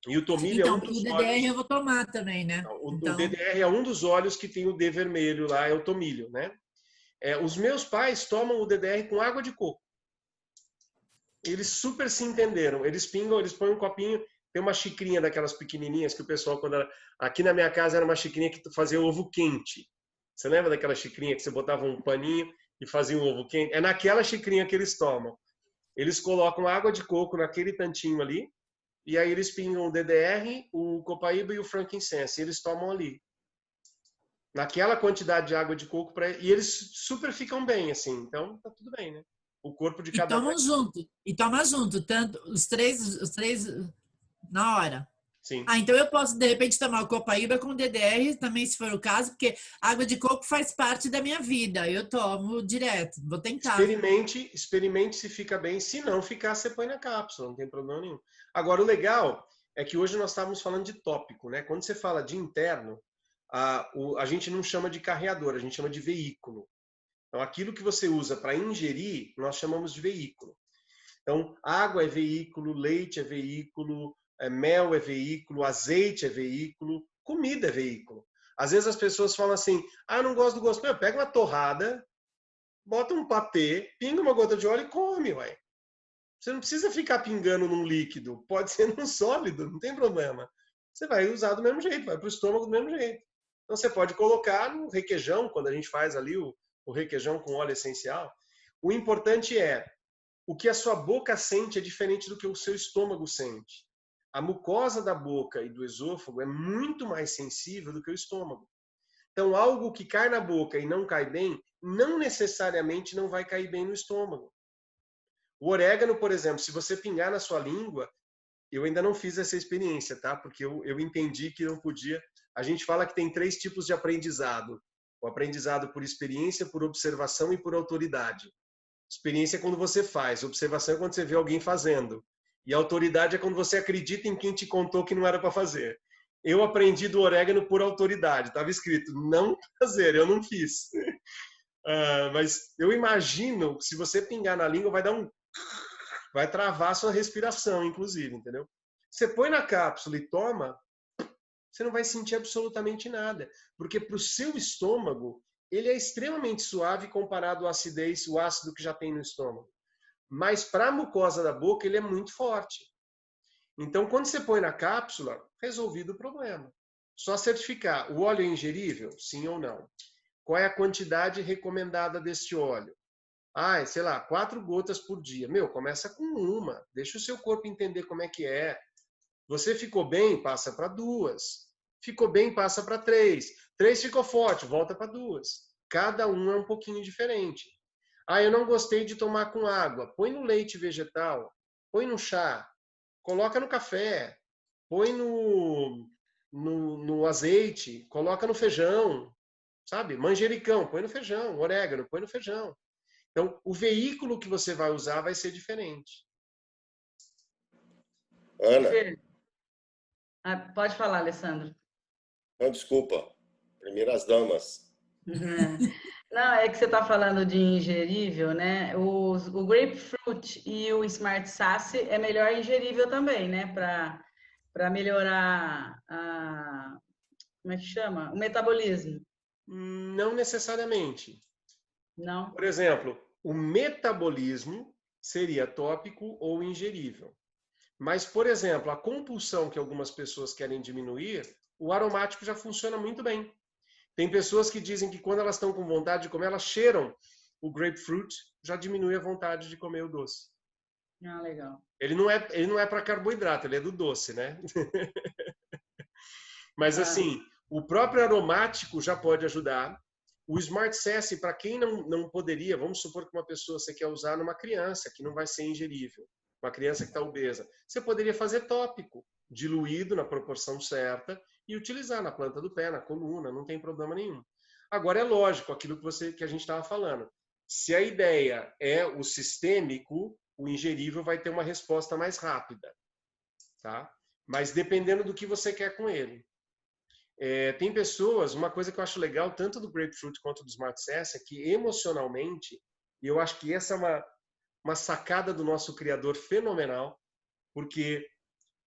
E o tomilho é um dos óleos... Então, o DDR eu vou tomar também, né? O DDR é um dos óleos que tem o D vermelho lá, é o tomilho, né? Os meus pais tomam o DDR com água de coco. Eles super se entenderam. Eles pingam, eles põem um copinho, tem uma xicrinha daquelas pequenininhas que o pessoal, aqui na minha casa era uma xicrinha que fazia ovo quente. Você lembra daquela xicrinha que você botava um paninho e fazia um ovo quente? É naquela xicrinha que eles tomam. Eles colocam água de coco naquele tantinho ali, e aí eles pingam o DDR, o copaíba e o frankincense. E eles tomam ali. Naquela quantidade de água de coco. E eles super ficam bem, assim. Então, tá tudo bem, né? O corpo de cada... E toma junto, tanto os três na hora. Sim. Então eu posso, de repente, tomar o copaíba com DDR, também, se for o caso, porque água de coco faz parte da minha vida. Eu tomo direto. Vou tentar. Experimente se fica bem. Se não ficar, você põe na cápsula. Não tem problema nenhum. Agora, o legal é que hoje nós estávamos falando de tópico, né? Quando você fala de interno, a gente não chama de carreador, a gente chama de veículo. Então, aquilo que você usa para ingerir, nós chamamos de veículo. Então, água é veículo, leite é veículo, mel é veículo, azeite é veículo, comida é veículo. Às vezes as pessoas falam assim, eu não gosto do gosto. Pega uma torrada, bota um patê, pinga uma gota de óleo e come, ué. Você não precisa ficar pingando num líquido, pode ser num sólido, não tem problema. Você vai usar do mesmo jeito, vai para o estômago do mesmo jeito. Então você pode colocar no requeijão, quando a gente faz ali o requeijão com óleo essencial. O importante é, o que a sua boca sente é diferente do que o seu estômago sente. A mucosa da boca e do esôfago é muito mais sensível do que o estômago. Então, algo que cai na boca e não cai bem, não necessariamente não vai cair bem no estômago. O orégano, por exemplo, se você pingar na sua língua, eu ainda não fiz essa experiência, tá? Porque eu entendi que não podia. A gente fala que tem 3 tipos de aprendizado. O aprendizado por experiência, por observação e por autoridade. Experiência é quando você faz, observação é quando você vê alguém fazendo. E autoridade é quando você acredita em quem te contou que não era para fazer. Eu aprendi do orégano por autoridade. Estava escrito, não fazer, eu não fiz. Mas eu imagino que se você pingar na língua, vai travar a sua respiração, inclusive, entendeu? Você põe na cápsula e toma, você não vai sentir absolutamente nada. Porque para o seu estômago, ele é extremamente suave comparado à acidez, o ácido que já tem no estômago. Mas para a mucosa da boca, ele é muito forte. Então, quando você põe na cápsula, resolvido o problema. Só certificar, o óleo é ingerível? Sim ou não? Qual é a quantidade recomendada deste óleo? Sei lá, 4 gotas por dia. Começa com 1. Deixa o seu corpo entender como é que é. Você ficou bem? Passa para 2. Ficou bem? Passa para 3. 3 ficou forte? Volta para 2. Cada um é um pouquinho diferente. Eu não gostei de tomar com água. Põe no leite vegetal. Põe no chá. Coloca no café. Põe no azeite. Coloca no feijão. Sabe? Manjericão. Põe no feijão. Orégano. Põe no feijão. Então, o veículo que você vai usar vai ser diferente. Ana. Pode falar, Alessandro. Não, desculpa. Primeiras damas. Não, é que você está falando de ingerível, né? O grapefruit e o smart sasse é melhor ingerível também, né? Para melhorar como é que chama? O metabolismo. Não necessariamente. Não. Por exemplo, o metabolismo seria tópico ou ingerível. Mas, por exemplo, a compulsão que algumas pessoas querem diminuir, o aromático já funciona muito bem. Tem pessoas que dizem que quando elas estão com vontade de comer, elas cheiram o grapefruit, já diminui a vontade de comer o doce. Legal. Ele não é para carboidrato, ele é do doce, né? Mas assim, O próprio aromático já pode ajudar. O Smart Sass, para quem não poderia, vamos supor que uma pessoa você quer usar numa criança que não vai ser ingerível, uma criança que está obesa, você poderia fazer tópico, diluído na proporção certa e utilizar na planta do pé, na coluna, não tem problema nenhum. Agora é lógico, aquilo que a gente estava falando. Se a ideia é o sistêmico, o ingerível vai ter uma resposta mais rápida, tá? Mas dependendo do que você quer com ele. Tem pessoas, uma coisa que eu acho legal, tanto do Grapefruit quanto do Smart Sass, é que emocionalmente, e eu acho que essa é uma sacada do nosso criador fenomenal, porque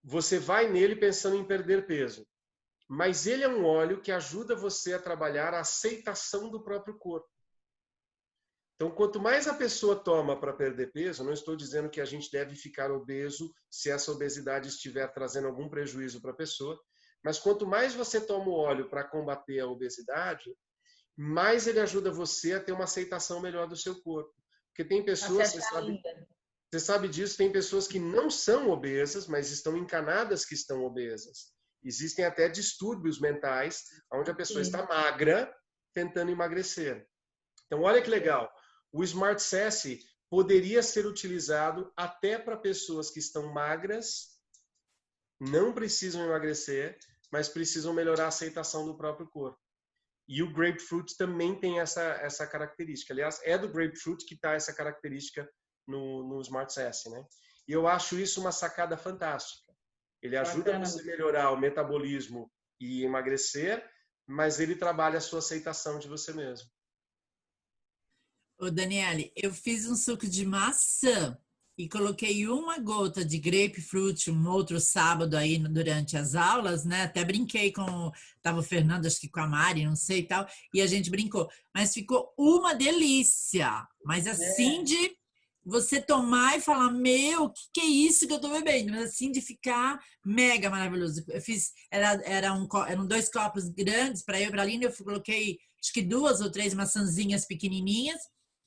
você vai nele pensando em perder peso, mas ele é um óleo que ajuda você a trabalhar a aceitação do próprio corpo. Então, quanto mais a pessoa toma para perder peso, não estou dizendo que a gente deve ficar obeso se essa obesidade estiver trazendo algum prejuízo para a pessoa, mas quanto mais você toma o óleo para combater a obesidade, mais ele ajuda você a ter uma aceitação melhor do seu corpo. Porque tem pessoas, você sabe disso, tem pessoas que não são obesas, mas estão encanadas que estão obesas. Existem até distúrbios mentais, onde a pessoa está magra, tentando emagrecer. Então, olha que legal. O Smart Sass poderia ser utilizado até para pessoas que estão magras, não precisam emagrecer, mas precisam melhorar a aceitação do próprio corpo. E o Grapefruit também tem essa característica. Aliás, é do Grapefruit que está essa característica no Smart Sass, né? E eu acho isso uma sacada fantástica. Ele ajuda você a melhorar o metabolismo e emagrecer, mas ele trabalha a sua aceitação de você mesmo. Ô, Daniele, eu fiz um suco de maçã e coloquei uma gota de grapefruit um outro sábado aí durante as aulas, né? Até brinquei tava o Fernando, acho que com a Mari, não sei e tal, e a gente brincou. Mas ficou uma delícia. Mas assim de você tomar e falar, meu, o que é isso que eu tô bebendo? Mas assim de ficar mega maravilhoso. Eu fiz, eram 2 copos grandes para eu e para a Aline, eu coloquei acho que 2 ou 3 maçãzinhas pequenininhas,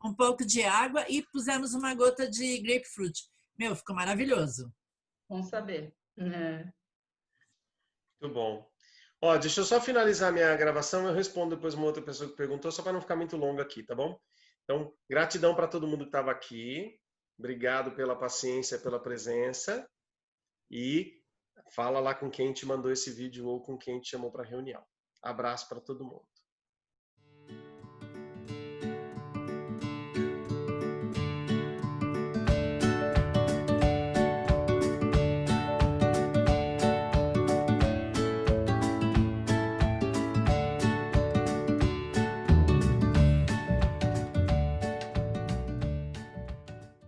um pouco de água e pusemos uma gota de grapefruit. Meu, ficou maravilhoso. Bom saber. Muito bom. Ó, deixa eu só finalizar minha gravação, eu respondo depois uma outra pessoa que perguntou, só para não ficar muito longo aqui, tá bom? Então, gratidão para todo mundo que estava aqui. Obrigado pela paciência, pela presença. E fala lá com quem te mandou esse vídeo ou com quem te chamou para a reunião. Abraço para todo mundo.